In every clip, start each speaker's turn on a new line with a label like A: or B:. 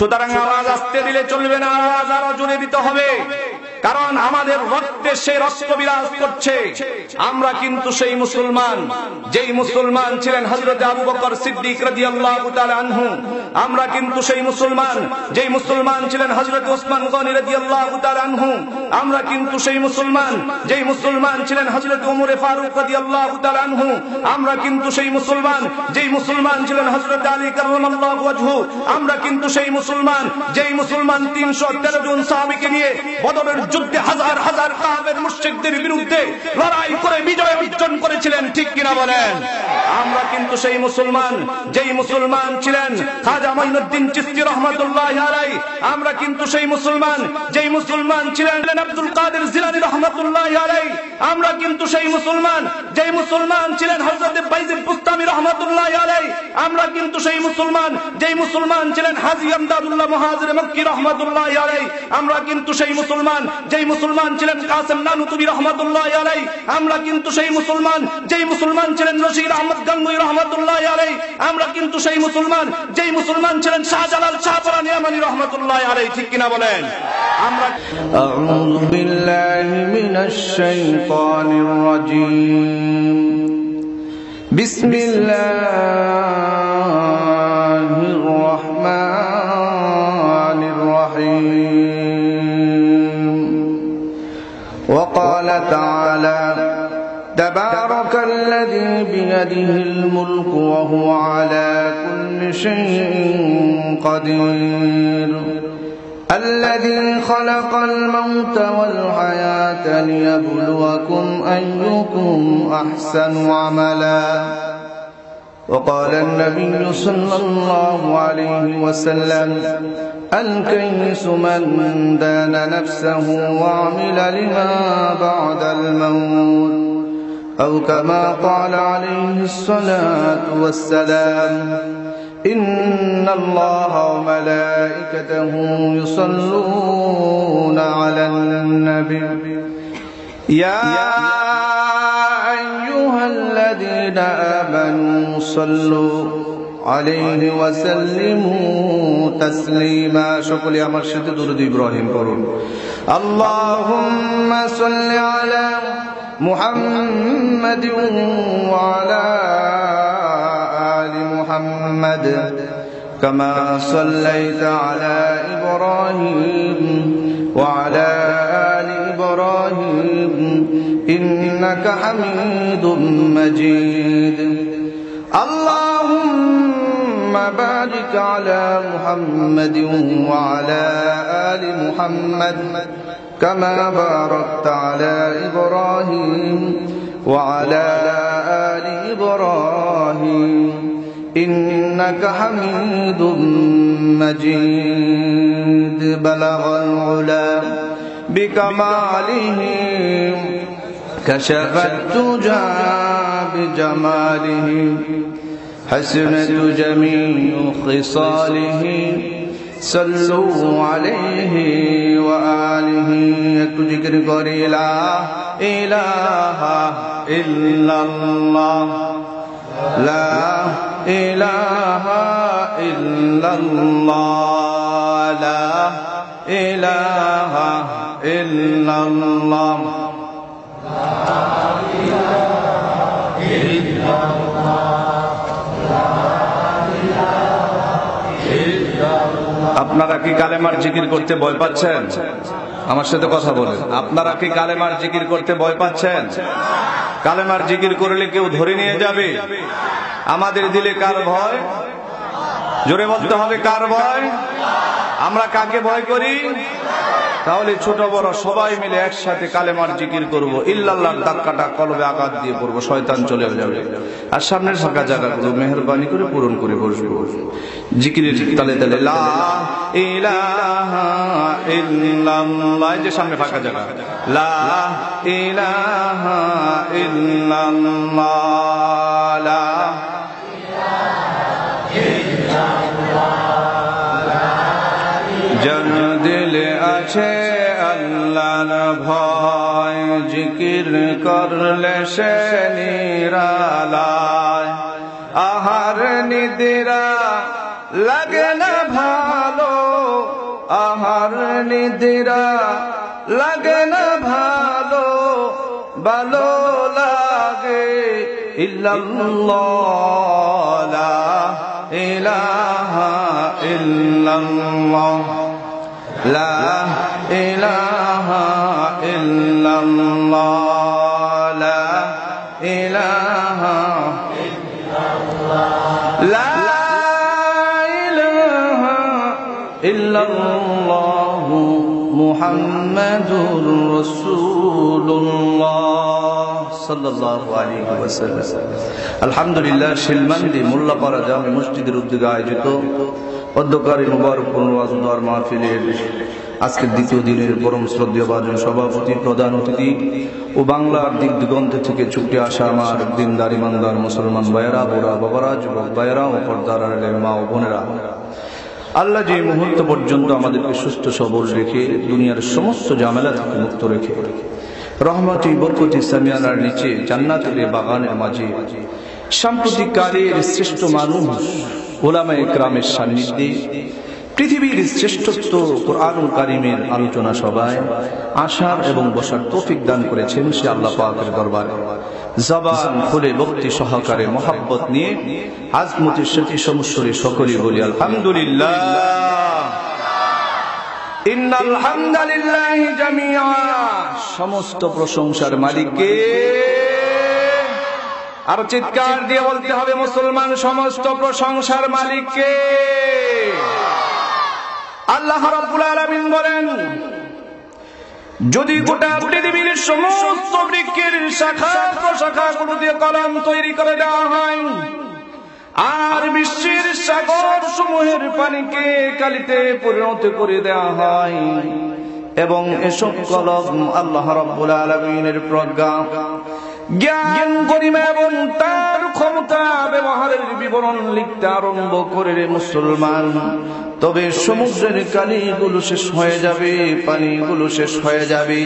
A: সুতরাং আওয়াজ আস্তে দিলে চলবে না, আওয়াজ আরো জোরে দিতে হবে, কারণ আমাদের রক্তে সে রক্ত বিরাজ করছে। আমরা কিন্তু সেই মুসলমান যেই মুসলমান ছিলেন হযরত আবু বকর সিদ্দিক রাদিয়াল্লাহু তাআলা আনহু। আমরা কিন্তু সেই মুসলমান যেই মুসলমান ছিলেন হযরত ওসমান গনি রাদিয়াল্লাহু তাআলা আনহু। আমরা কিন্তু সেই মুসলমান যেই মুসলমান ছিলেন হযরত ওমর ফারুক রাদিয়াল্লাহু তাআলা আনহু। আমরা কিন্তু সেই মুসলমান যেই মুসলমান ছিলেন হযরত আলী কাররামাল্লাহু ওয়াজহু। আমরা কিন্তু সেই মুসলমান যেই মুসলমান 313 জন সাহাবীকে নিয়ে বদরের যুদ্ধে হাজার হাজার কাফের মুশরিকদের বিরুদ্ধে লড়াই করে বিজয় অর্জন করেছিলেন, ঠিক কিনা বলেন? আমরা কিন্তু সেই মুসলমান যেই মুসলমান ছিলেন খাজা মাইনুদ্দিন চিশতি রাহমাতুল্লাহি আলাইহি। আমরা কিন্তু সেই মুসলমান যেই মুসলমান ছিলেন আব্দুল কাদের জিলানী রাহমাতুল্লাহি আলাইহি। আমরা কিন্তু সেই মুসলমান যেই মুসলমান ছিলেন হযরত বাইজিদ বুস্তামি রাহমাতুল্লাহি আলাইহি। আমরা কিন্তু সেই মুসলমান যেই মুসলমান ছিলেন হাজী আমদাদুল্লাহ মুহাজির মক্কি রাহমাতুল্লাহি আলাইহি। আমরা কিন্তু সেই মুসলমান যেই মুসলমান ছিলেন কাসেম নানুতুবি রাহমাতুল্লাহি আলাইহি। আমরা কিন্তু সেই মুসলমান যেই মুসলমান ছিলেন রশিদ আহমদ গাঙ্গুহি রাহমাতুল্লাহি আলাইহি। আমরা কিন্তু সেই মুসলমান যেই মুসলমান ছিলেন শাহজালাল শাহপরানী আমানী রাহমাতুল্লাহি আলাইহি, ঠিক কিনা বলেন? আমরা
B: আউযু বিল্লাহি মিনাশ শাইতানির রাজীম। বিসমিল্লাহির রাহমানির রহিম। وقال تعالى تبارك الذي بيده الملك وهو على كل شيء قدير الذي خلق الموت والحياة ليبلوكم أيكم أحسن عملا وقال النبي صلى الله عليه وسلم الكيس من دان نفسه وعمل لما بعد الموت أو كما قال عليه الصلاة والسلام إن الله وملائكته يصلون على النبي يا أيها الذين آمنوا صلوا عليه وسلموا تسليما شكرا يا مرشد درود إبراهيم قرون اللهم صل على محمد وعلى آل محمد كما صليت على إبراهيم وعلى آل إبراهيم إنك حميد مجيد اللهم بارك على محمد وعلى آل محمد كما باركت على إبراهيم وعلى آل إبراهيم إنك حميد مجيد بلغ العلا بكماله كشف الدجى بجماله حسنت جميع خصاله صلوا عليه وآله একটু জিকির করি লা ইলাহা ইল্লাল্লাহ লা ইলাহা ইল্লাল্লাহ লা ইলাহা ইল্লাল্লাহ
A: আপনারা কি কালেমার জিকির করতে ভয় পাচ্ছেন? আমার সাথে কথা বলেন। আপনারা কি কালেমার জিকির করতে ভয় পাচ্ছেন? কালেমার জিকির করলে কেউ ধরে নিয়ে যাবে? আমাদের দিলে কার ভয়? জোরে বলতে হবে, কার ভয়? আমরা কাকে ভয় করি? তাহলে ছোট বড় সবাই মিলে একসাথে কালেমার জিকির করব। ইল্লাল্লাহর ধাক্কাটা কলবে আঘাত দিয়ে পড়বো, শয়তান চলে যাবে। আর সামনের ফাঁকা জায়গাগুলো মেহেরবানি করে পূরণ করে বসবো। জিকিরের তালে তালে লা ইলাহা ইল্লাল্লাহ, যে সামনে ফাঁকা জায়গা, লা ইলাহা ইল্লাল্লাহ লা জন দিলে আছে আল্লাহর ভয়, জিকির করলে সে নিরালায়, আহার নিদ্রা লাগে না ভালো,
B: আহার নিদ্রা লাগে না ভালো, ভালো লাগে ইল্লাল্লাহ, লা ইলাহা ইল্লাল্লাহ, লা ইলাহা ইল্লাল্লাহ, লা ইলাহা ইল্লাল্লাহ, লা ইলাহা ইল্লাল্লাহ, মুহাম্মাদুর রাসূলুল্লাহ সাল্লাল্লাহু আলাইহি ওয়াসাল্লাম। আলহামদুলিল্লাহ, শিলমান্দি মোল্লাপাড়া জামে মসজিদের উদ্যোগে আয়োজিত অধ্যকারী মুবারকপুর ওয়াজদার মাহফিলের আজকের দ্বিতীয় দিনের পরম শ্রদ্ধেয় ভাজন সভাপতি, প্রধান অতিথি ও বাংলার দিক দিগন্ত থেকে ছুটে আসা আমার দিনদার ইমানদার মুসলমান ভাইয়েরা, বুড়া বাবারা, যুবক ভাইয়েরা ও পর্দার আড়ালের মা ও বোনেরা, আল্লাহ যে মুহূর্ত পর্যন্ত আমাদেরকে সুস্থ সবল রেখে দুনিয়ার সমস্ত ঝামেলা থেকে মুক্ত রেখে রহমতি বরকতি সামিয়ানার নিচে জান্নাতের বাগানের মাঝে সাম্প্রতিক কালের শ্রেষ্ঠ মানুষ উলামায়ে কেরামের সান্নিধ্যে পৃথিবীর শ্রেষ্ঠত্ব কুরআনুল কারীমের আলোচনা সভায় আসার এবং বসার তৌফিক দান করেছেন সে আল্লাহ পাকের দরবারে জবান খুলে ভক্তি সহকারে মহব্বত নিয়ে আজমতি শফি সমস্বরে সকলেই বলি আলহামদুলিল্লাহ। ইন্নাল হামদালিল্লাহি জামিআ, সমস্ত প্রশংসার মালিককে। আর চিৎকার দিয়ে বলতে হবে মুসলমান, সমস্ত প্রশংসার মালিককে। আল্লাহ রাব্বুল আলামিন বলেন, যদি গোটা পৃথিবীর সমস্ত বৃক্ষের শাখা প্রশাখাগুলো দিয়ে কলম তৈরি করে দেওয়া হয় আর বিশ্বের সাগর সমূহের পানিকে কালিতে পরিণত করে দেওয়া হয় এবং এসব কলম আল্লাহ রাব্বুল আলামিনের প্রজ্ঞা, জ্ঞান, গরিমা এবং তার ক্ষমতা ব্যবহারের বিবরণ লিখতে আরম্ভ করে রে মুসলমান, তবে সমুদ্রের কালিগুলো শেষ হয়ে যাবে, পানিগুলো শেষ হয়ে যাবে,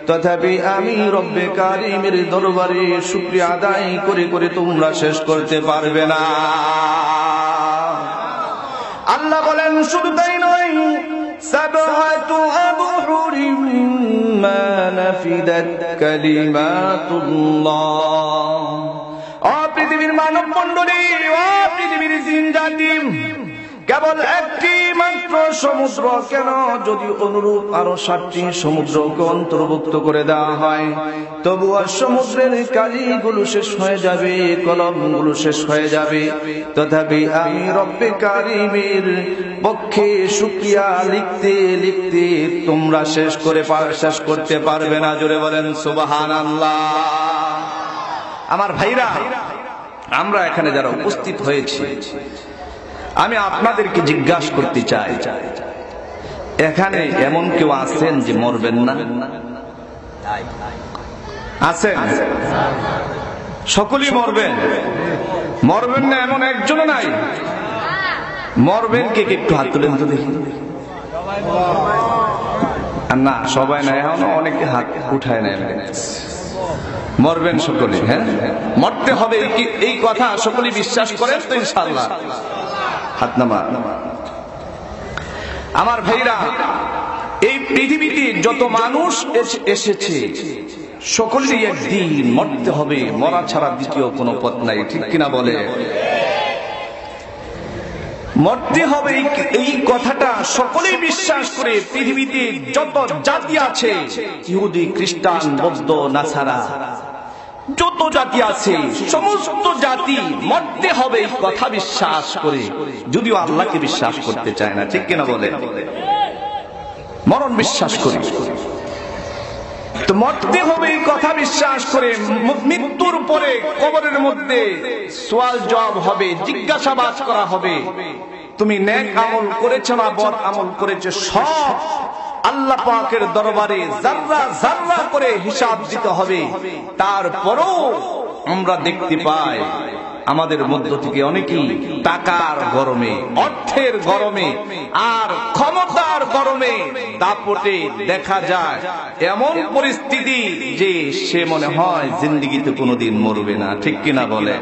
B: তথাপি আমি রব্বে কারিমের দরবারে শুকরিয়া আদায় করে করে তোমরা শেষ করতে পারবে না। আল্লাহ বলেন, শুধু তাই নয়, সাবআতু আবহুরিম মা নাফিদাত কালিমাতুল্লাহ। ও পৃথিবীর মানব মণ্ডলী, ও পৃথিবীর জিন জাতি, কেবল একটি মাত্র সমুদ্র কেন, যদি অনুরূপ আরো 7টি সমুদ্রকে অন্তর্ভুক্ত করে দেওয়া হয় তবুও সমুদ্রের কালিগুলো শেষ হয়ে যাবে, কলমগুলো শেষ হয়ে যাবে, তথাপি আমি রব্বে কারিমের পক্ষে শুকরিয়া লিখতে লিখতে তোমরা শেষ করতে পারবে না। জোরে বলেন সুবহানাল্লাহ। আমার ভাইরা, আমরা এখানে যারা উপস্থিত হয়েছি, আমি আপনাদেরকে জিজ্ঞাসা করতে চাই, এখানে এমন কেউ আছেন যে মরবেন না? আছেন? সকলেই মরবেন? মরবেন না এমন একজনও নাই? মরবেন কে কে একটু হাত তুলেন তো দেখি। না, সবাই না, এখন অনেকে হাত উঠায় নেন। মরবেন সকলে? হ্যাঁ, মরতে হবে এই কথা সকলে বিশ্বাস করেন তো ইনশাআল্লাহ? হাত নামা। আমার ভাইরা, এই পৃথিবীতে যত মানুষ এসেছে সকলেই একদিন মরতে হবে, মরা ছাড়া দ্বিতীয় কোনো পথ নাই, ঠিক কিনা বলে? মরতে হবে এই কথাটা সকলেই বিশ্বাস করে। পৃথিবীতে যত জাতি আছে, ইহুদি, খ্রিস্টান, বৌদ্ধ, নাসারা, যত জাতি আছে সমস্ত জাতি মরতে হবে এই কথা বিশ্বাস করে, যদিও আল্লাহকে বিশ্বাস করতে চায় না, ঠিক কিনা বলে? মরণ বিশ্বাস করি তো মরতে হবে এই কথা বিশ্বাস করে। মৃত্যুর পরে কবরের মধ্যে সওয়াল জবাব হবে, জিজ্ঞাসাবাদ করা হবে, তুমি নেক আমল করেছো না বদ আমল করেছো, সব আল্লাহ পাকের দরবারে যার্রা যার্রা করে হিসাব দিতে হবে। তারপরও আমরা দেখতে পাই আমাদের মধ্য থেকে অনেকেই টাকার গরমে, অর্থের গরমে আর ক্ষমতার গরমে দাপটে দেখা যায় এমন পরিস্থিতি যে সে মনে হয় জিন্দেগিতে কোনোদিন মরবে না, ঠিক কিনা বলে?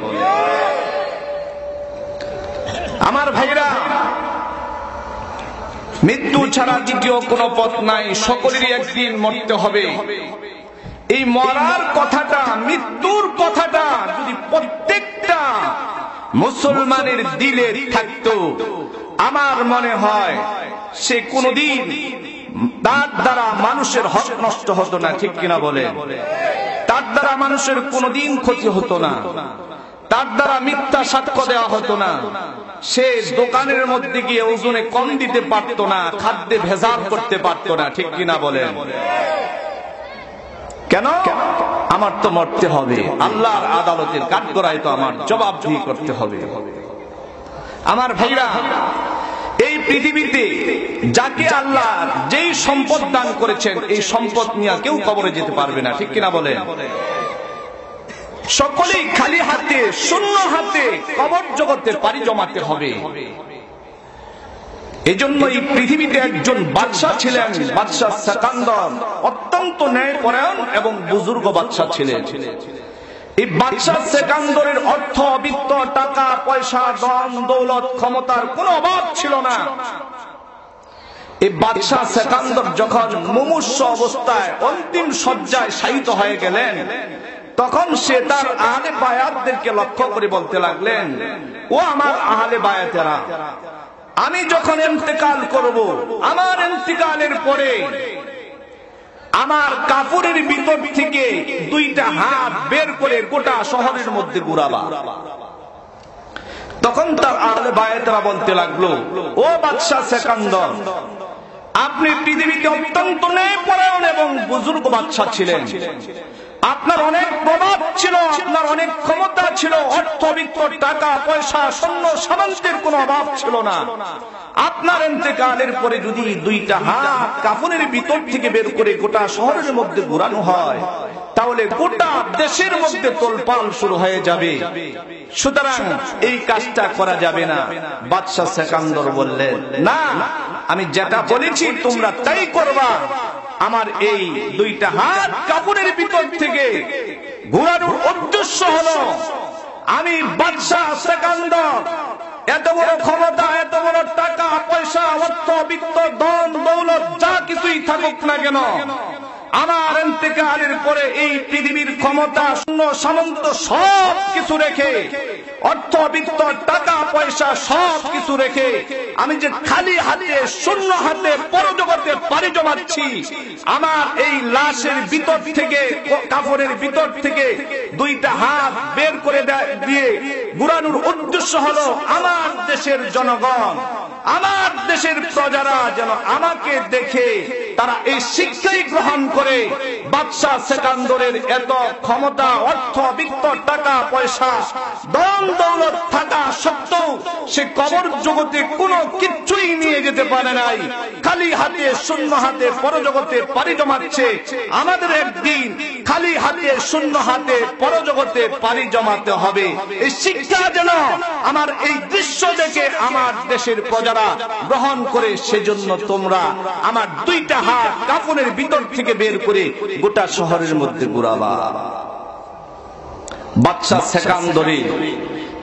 B: আমার ভাইরা,
A: মৃত্যু ছাড়া দ্বিতীয় কোনো পথ নাই, সকলেরই একদিন মরতে হবে। এই মরার কথাটা, মৃত্যুর কথাটা যদি প্রত্যেকটা মুসলমানের দিলে থাকতো, আমার মনে হয় সে কোনদিন তার দ্বারা মানুষের হক নষ্ট হতো না, ঠিক কিনা বলে? তার দ্বারা মানুষের কোনদিন ক্ষতি হতো না, তার দ্বারা মিথ্যা সাক্ষ্য দেওয়া হতো না, সে দোকানের মধ্যে গিয়ে ওজনে কম দিতে পারতো না, খাদ্যে ভেজাল করতে পারতো না, ঠিক কিনা বলেন? কেন? আমার তো মরতে হবে, আল্লাহর আদালতের কাঠগড়ায় তো আমার জবাবদিহি করতে হবে। আমার ভাইরা, এই পৃথিবীতে যাকে আল্লাহ যেই সম্পদ দান করেছেন, এই সম্পদ নিয়ে কেউ কবরে যেতে পারবে না, ঠিক কিনা বলেন? সকলেই খালি হাতে, শূন্য হাতে কবর জগতে পাড়ি জমাতে হবে। এজন্য এই পৃথিবীতে একজন বাদশা ছিলেন, বাদশা সেকান্দর, অত্যন্ত ন্যায়পরায়ণ এবং বুজুর্গ বাদশা ছিলেন। এই বাদশা সেকান্দরের অর্থ, বিত্ত, টাকা পয়সা, ধন দৌলত, ক্ষমতার কোনো অভাব ছিল না। এই বাদশা সেকান্দর যখন মুমূর্ষ অবস্থায় অন্তিম শয্যায় শায়িত হয়ে গেলেন, তখন সে তার আহলে বায়াতদেরকে লক্ষ্য করে বলতে লাগলেন, ও আমার আহলে বায়াতেরা, আমি যখন ইন্তেকাল করব, আমার ইন্তেকালের পরে আমার কাপড়ের ভিতর থেকে দুইটা হাত বের করে গোটা শহরের মধ্যে ঘুরাবা। তখন তার আহলে বায়াতেরা বলতে লাগলো, ও বাদশা সেকান্দর, আপনি পৃথিবীতে অত্যন্ত ন্যায়পরায়ণ এবং বুজুর্গ বাদশা ছিলেন, আপনার অনেক প্রভাব ছিল, আপনার অনেক ক্ষমতা ছিল, অর্থবিত্ত, টাকা পয়সা, সৈন্য সামন্তের কোনো অভাব ছিল না। আপনার ইন্তেকালের পরে যদি দুইটা হাত কাফনের ভিতর থেকে বের করে গোটা শহরের মধ্যে ঘোরানো হয়, তাহলে গোটা দেশের মধ্যে তোলপাল শুরু হয়ে যাবে। সুতরাং এই কাজটা করা যাবে না। বাদশা সেকান্দর বললেন, না, আমি যেটা বলেছি তোমরা তাই করবা। আমার এই দুইটা হাত কাপড়ের ভিতর থেকে ঘোরানোর উদ্দেশ্য হলো, আমি বাদশা সেকান্দর এত বড় ক্ষমতা, এত বড় টাকা পয়সা, অর্থ বিত্ত, ধন দৌলত যা কিছুই থাকুক না কেন, আমার ইন্তেকালের পরে এই পৃথিবীর ক্ষমতা, শূন্য সামন্ত সব কিছু রেখে, অর্থ বিত্ত, টাকা পয়সা সব কিছু রেখে আমি যে খালি হাতে, শূন্য হাতে পরজগতে পাড়ি জমাচ্ছি, আমার এই লাশের ভিতর থেকে, কাপড়ের ভিতর থেকে দুইটা হাত বের করে দিয়ে ঘুরানোর উদ্দেশ্য হলো, আমার দেশের জনগণ, আমার দেশের প্রজারা যেন আমাকে দেখে তারা এই শিক্ষাই গ্রহণ করে। বাদশা সেকান্দরের এত ক্ষমতা, অর্থ বিত্ত, টাকা পয়সা, ধন দৌলত থাকা সত্ত্বেও সে কবর জগতে কোনো কিছুই নিয়ে যেতে পারে নাই, খালি হাতে, শূন্য হাতে পরজগতে পাড়ি জমাচ্ছে। আমাদের একদিন খালি হাতে, শূন্য হাতে পরজগতে পাড়ি জমাতে হবে। এই শিক্ষা যেন আমার এই দৃশ্য দেখে আমার দেশের প্রজারা গ্রহণ করে, সেজন্য তোমরা আমার দুইটা হাত কাফনের ভিতর থেকে বের করে গোটা শহরের মধ্যে ঘুরাবা। বাদশা সেকান্দরের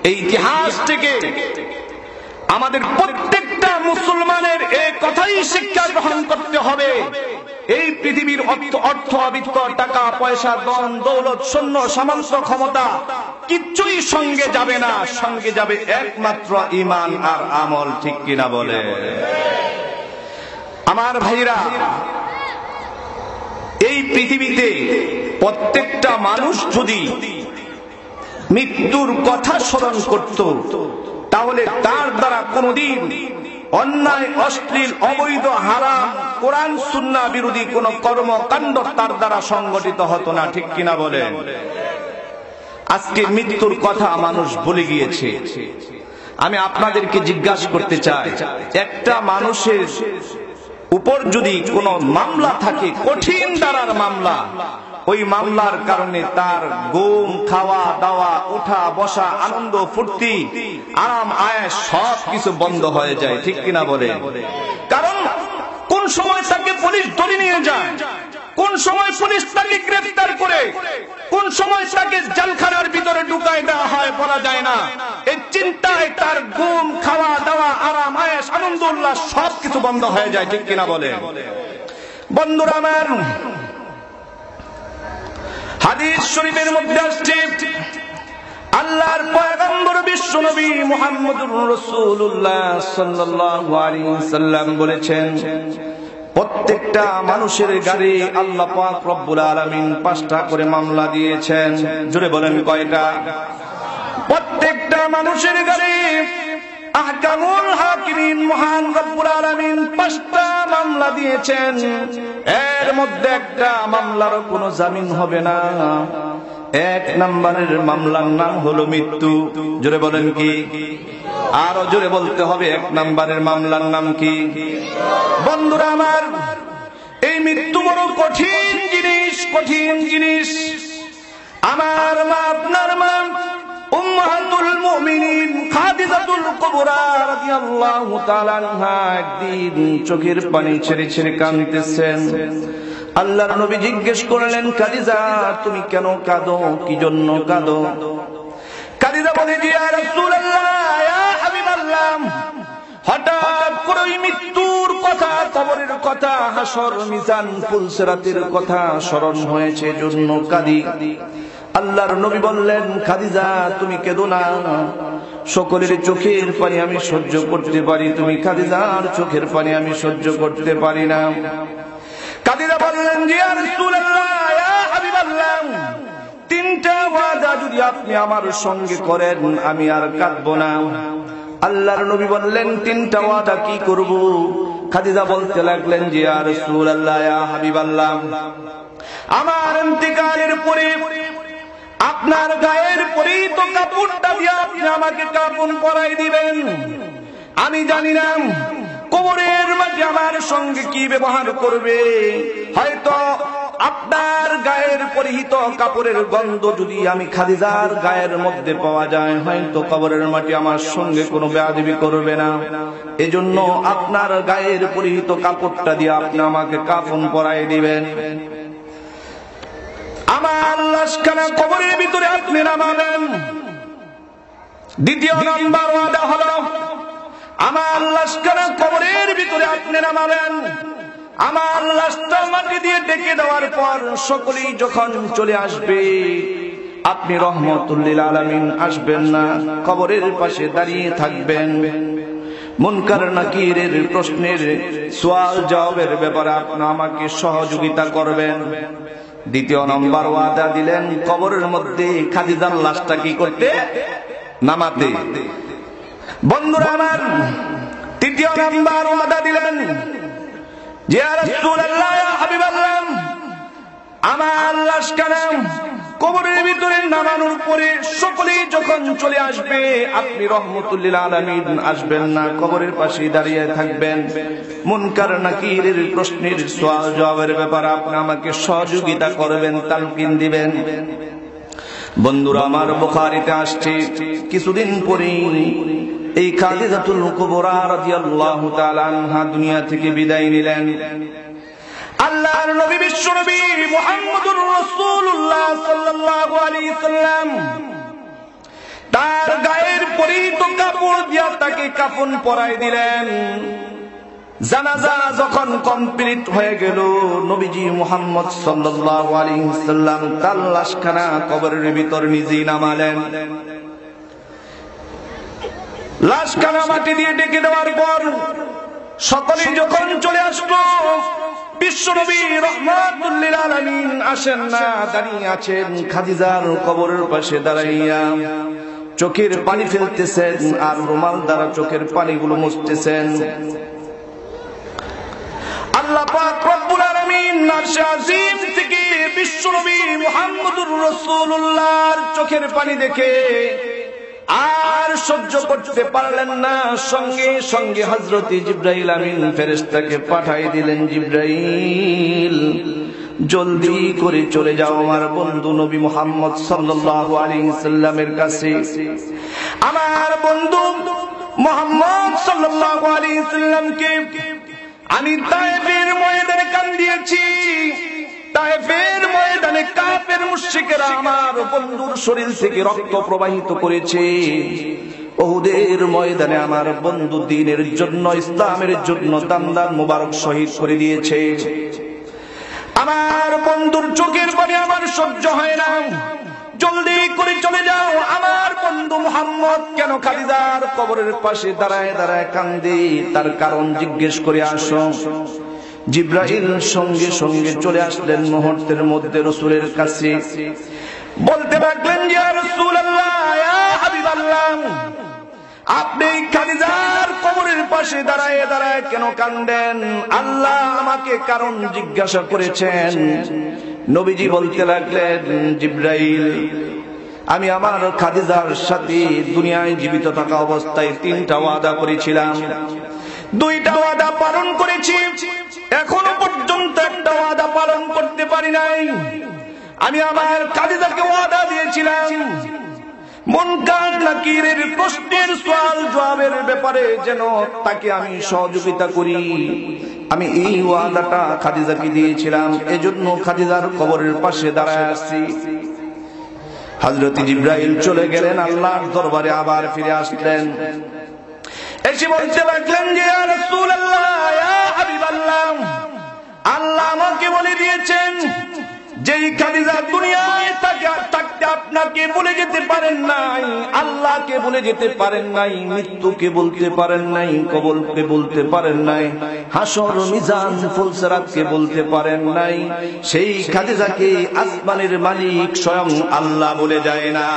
A: এই ইতিহাস থেকে আমাদের প্রত্যেকটা মুসলমানের এই কথাই শিক্ষা গ্রহণ করতে হবে। এই পৃথিবীর অর্থ বিত্ত, টাকা পয়সা, ধন দৌলত, সৈন্য সামন্ত, ক্ষমতা কিচ্ছুই সঙ্গে যাবে না, সঙ্গে যাবে একমাত্র ঈমান আর আমল, ঠিক কিনা বলে? আমার ভাইরা, এই পৃথিবীতে প্রত্যেকটা মানুষ যদি মৃত্যুর কথা স্মরণ করত, তাহলে তার দ্বারা কোনদিন অন্যায়, অশ্লীল, অবৈধ, হারাম, কোরআন সুন্নাহ বিরোধী কোন কর্মকাণ্ড তার দ্বারা সংগঠিত হতো না, ঠিক কিনা বলেন? আজকে মৃত্যুর কথা মানুষ ভুলে গিয়েছে। আমি আপনাদেরকে জিজ্ঞাসা করতে চাই, একটা মানুষের উপর যদি কোনো মামলা থাকে, কঠিন ধারার মামলা, ওই মামলার কারণে তার ঘুম, খাওয়া দাওয়া, উঠা বসা, আনন্দ ফুর্তি, আরাম আয়েশ সব কিছু বন্ধ হয়ে যায়, ঠিক কিনা বলে? কারণ কোন সময় তাকে পুলিশ ধরে নিয়ে যায়, কোন সময় পুলিশ তাকে গ্রেফতার করে, কোন সময় তাকে জেলখানার ভিতরে ঢুকায় দেওয়া হয় বলা যায় না। এই চিন্তায় তার ঘুম, খাওয়া দাওয়া, আরাম আয়েশ, আনন্দ উল্লাস সবকিছু বন্ধ হয়ে যায়, ঠিক কিনা বলে? বন্ধুরা আমার, হাদিস শরীফের মধ্যে আসছে আল্লাহর পয়গম্বর বিশ্ব নবী মুহাম্মদুর রাসূলুল্লাহ সাল্লাল্লাহু আলাইহি ওয়াসাল্লাম বলেছেন, প্রত্যেকটা মানুষের গাড়ি আল্লাহ পাক রব্বুল আলামিন 5টা করে মামলা দিয়েছেন। জোরে বলেন কয়টা? প্রত্যেকটা মানুষের গাড়ি আহকামুল হাকিমিন মহান রব্বুল আলামিন 5টা মামলা দিয়েছেন। এর মধ্যে একটা মামলার কোনো জামিন হবে না। 1 নম্বরের মামলার নাম হলো মৃত্যু। জোরে বলেন কি? আরো জোরে বলতে হবে, 1 নম্বরের মামলার নাম কি? বন্ধুরা আমার, এই মৃত্যু বড় কঠিন জিনিস, কঠিন জিনিস। আমার মা, আপনার মা উম্মাহাতুল মুমিনিন খাদিজাতুল কুবরা রাদিয়াল্লাহু তাআলা আনহা একদিন চোখের পানি ছেড়ে ছেড়ে কাঁদতেছেন। আল্লাহর নবী জিজ্ঞেস করলেন, খাদিজা তুমি কেন কাঁদো, কি জন্য কাঁদো? খাদিজা বলে, ইয়া রাসূলুল্লাহ, ইয়া হাবিবাল্লাহ, হঠাৎ করে মৃত্যুর কথা, কবরের কথা, হাসর, মিজান, পুলসিরাতের কথা স্মরণ হয়েছে, জন্য কাঁদি। আল্লাহর নবী বললেন, খাদিজা তুমি কেঁদো না, সকলের চোখের পানি আমি সহ্য করতে পারি, তুমি খাদিজার চোখের পানি আমি সহ্য করতে পারি না। খাদিজা বললেন, ইয়া রাসূলুল্লাহ, ইয়া হাবিবাল্লাহ, 3টা ওয়াদা যদি আপনি আমার সঙ্গে করেন আমি আর কাঁদবো না। আল্লাহর নবী বললেন, 3টা ওয়াদা কি করব? খাদিজা বলতে লাগলেন, ইয়া রাসূলুল্লাহ, ইয়া হাবিবাল্লাহ, আমার ইন্তিকালের পরে আপনার গায়ের পরিহিত কাপড়টা দিয়ে আপনি আমাকে কাফন পরাই দিবেন। আমি জানি না কবরের মাঝে আমার সঙ্গে কি ব্যবহার করবে। হয়তো আপনার গায়ের পরিহিত কাপড়ের গন্ধ যদি আমি খাদিজার গায়ের মধ্যে পাওয়া যায়, হয়তো কবরের মাটি আমার সঙ্গে কোনো বেয়াদবি করবে না। এজন্য আপনার গায়ের পরিহিত কাপড়টা দিয়ে আপনি আমাকে কাফন পরাই দিবেন। আমার লাশখানা কবরের ভিতরে আপনি নামাবেন। 2য় নাম্বার ওয়াদা হলো, আমার লাশখানা কবরের ভিতরে আপনি নামাবেন। আমার লাশটা মাটি দিয়ে ঢেকে দেওয়ার পর সকলেই যখন চলে আসবে, আপনি রহমতুল লিল আলামিন আসবেন না, কবরের পাশে দাঁড়িয়ে থাকবেন। মুনকার নাকিরের প্রশ্নের সওয়াল জবাবের ব্যাপারে আপনি আমাকে সহযোগিতা করবেন। 2য় নম্বর ওয়াদা দিলেন, কবরের মধ্যে খাদিজার লাশটা কি করতে? নামাতে। বন্ধুরা আমার, 3য় নম্বর ওয়াদা দিলেন, ইয়া রাসূলুল্লাহ, ইয়া হাবিবাল্লাহ, আমার লাশখানা কবরের ভিতরে নামানোর পরে সকলেই যখন চলে আসবে, আপনি রহমতুল লিল আলামিন আসবেন না, কবরের পাশে দাঁড়িয়ে থাকবেন। মুনকার নাকিরের প্রশ্নের সওয়াল জবাবের ব্যাপারে আপনি আমাকে সহযোগিতা করবেন, তালকিন দিবেন। বন্ধুরা আমার, বুখারীতে আসছে, কিছুদিন পরেই এই খাদিজাতুল কুবরা রাদিয়াল্লাহু তাআলা আনহা দুনিয়া থেকে বিদায় নিলেন। আল্লাহর নবী বিশ্ব নবী মুহাম্মদুর রাসূলুল্লাহ সাল্লাল্লাহু আলাইহি সাল্লাম তার গায়ের পরিহিত কাপড় দিয়ে তাকে কাফন পরাই দিলেন। জানাজা যখন কমপ্লিট হয়ে গেল, নবীজি মুহাম্মদ সাল্লাল্লাহু আলাইহি সাল্লাম তার লাশখানা কবরের ভিতর নিজেই নামালেন। লাশখানা মাটি দিয়ে ঢেকে দেওয়ার পর সকলেই যখন চলে আসলো, বিশ্বনবী রহমাতুল লিল আলামিন আসেন না, দাঁড়িয়ে আছেন খাদিজার কবরের পাশে দাঁড়াইয়া চোখের পানি ফেলতেছেন আর রুমাল দ্বারা চোখের পানিগুলো মুছতেছেন। আল্লাহ পাক রব্বুল আলামিন আরশে আজিম থেকে বিশ্বনবী মুহাম্মদুর রাসূলুল্লাহর চোখের পানি দেখে আর সহ্য করতে পারলেন না। সঙ্গে সঙ্গে হযরত জিবরাইল আমিন ফেরেশতাকে পাঠিয়ে দিলেন, জিবরাইল জলদি করে চলে যাও আমার বন্ধু নবী মুহাম্মদ সাল্লাল্লাহু আলাইহি সাল্লামের কাছে। আমার বন্ধু মুহাম্মদ সাল্লাল্লাহু আলাইহি সাল্লামকে আমি তায়েফের ময়দানে কান্দিয়েছি,
B: তায়েফের ময়দানে কাফের মুশরিকেরা আমার বন্ধুর শরীর থেকে রক্ত প্রবাহিত করেছে। উহুদের ময়দানে আমার বন্ধু দ্বীনের জন্য, ইসলামের জন্য দাম মুবারক শহীদ করে দিয়েছে। আমার বন্ধুর চোখের পানি আমার সহ্য হয় না, জলদি করে চলে যাও। আমার বন্ধু মুহাম্মদ কেন খাদিজার কবরের পাশে দাঁড়ায় দাঁড়ায় কান্দে, তার কারণ জিজ্ঞেস করে আসো। জিবরাইল সঙ্গে সঙ্গে চলে আসলেন মুহূর্তের মধ্যে রাসূলের কাছে। বলতে লাগলেন, ইয়া রাসূলুল্লাহ, ইয়া হাবিবাল্লাহ, আপনি খাদিজার কবরের পাশে দাঁড়ায় দাঁড়ায় কেন কান্দেন? আল্লাহ আমাকে কারণ জিজ্ঞাসা করেছেন। নবীজি বলতে লাগলেন, জিবরাইল, আমি আমার খাদিজার সাথে দুনিয়ায় জীবিত থাকা অবস্থায় 3টা ওয়াদা করেছিলাম। 2টা ওয়াদা পালন করেছি, এখনো পর্যন্ত একটা ওয়াদা পালন করতে পারি নাই। আমি আমার খাদিজাকে ওয়াদা দিয়েছিলাম মুনকার নাকিরের প্রশ্নের সওয়াল জবাবের ব্যাপারে যেন তাকে আমি সহযোগিতা করি। আমি এই ওয়াদাটা খাদিজাকে দিয়েছিলাম, এজন্য খাদিজার কবরের পাশে দাঁড়ায় আছি। হযরত জিবরাইল চলে গেলেন, আল্লাহর দরবারে আবার ফিরে আসলেন। এসে বলতে লাগলেন, ইয়া রাসূলুল্লাহ, ইয়া হাবিবাল্লাহ, আল্লাহ আমাকে বলে দিয়েছেন যেই খাদিজা দুনিয়ায় থাকতে আপনাকে বলে যেতে পারেন নাই, আল্লাহকে বলে যেতে পারেন নাই, মৃত্যুকে বলতে পারেন নাই, কবরকে বলতে পারেন নাই, হাসর মিজান ফুলসিরাতকে বলতে পারেন নাই, সেই খাদিজাকে আসমানের মালিক স্বয়ং আল্লাহ বলে যায় না।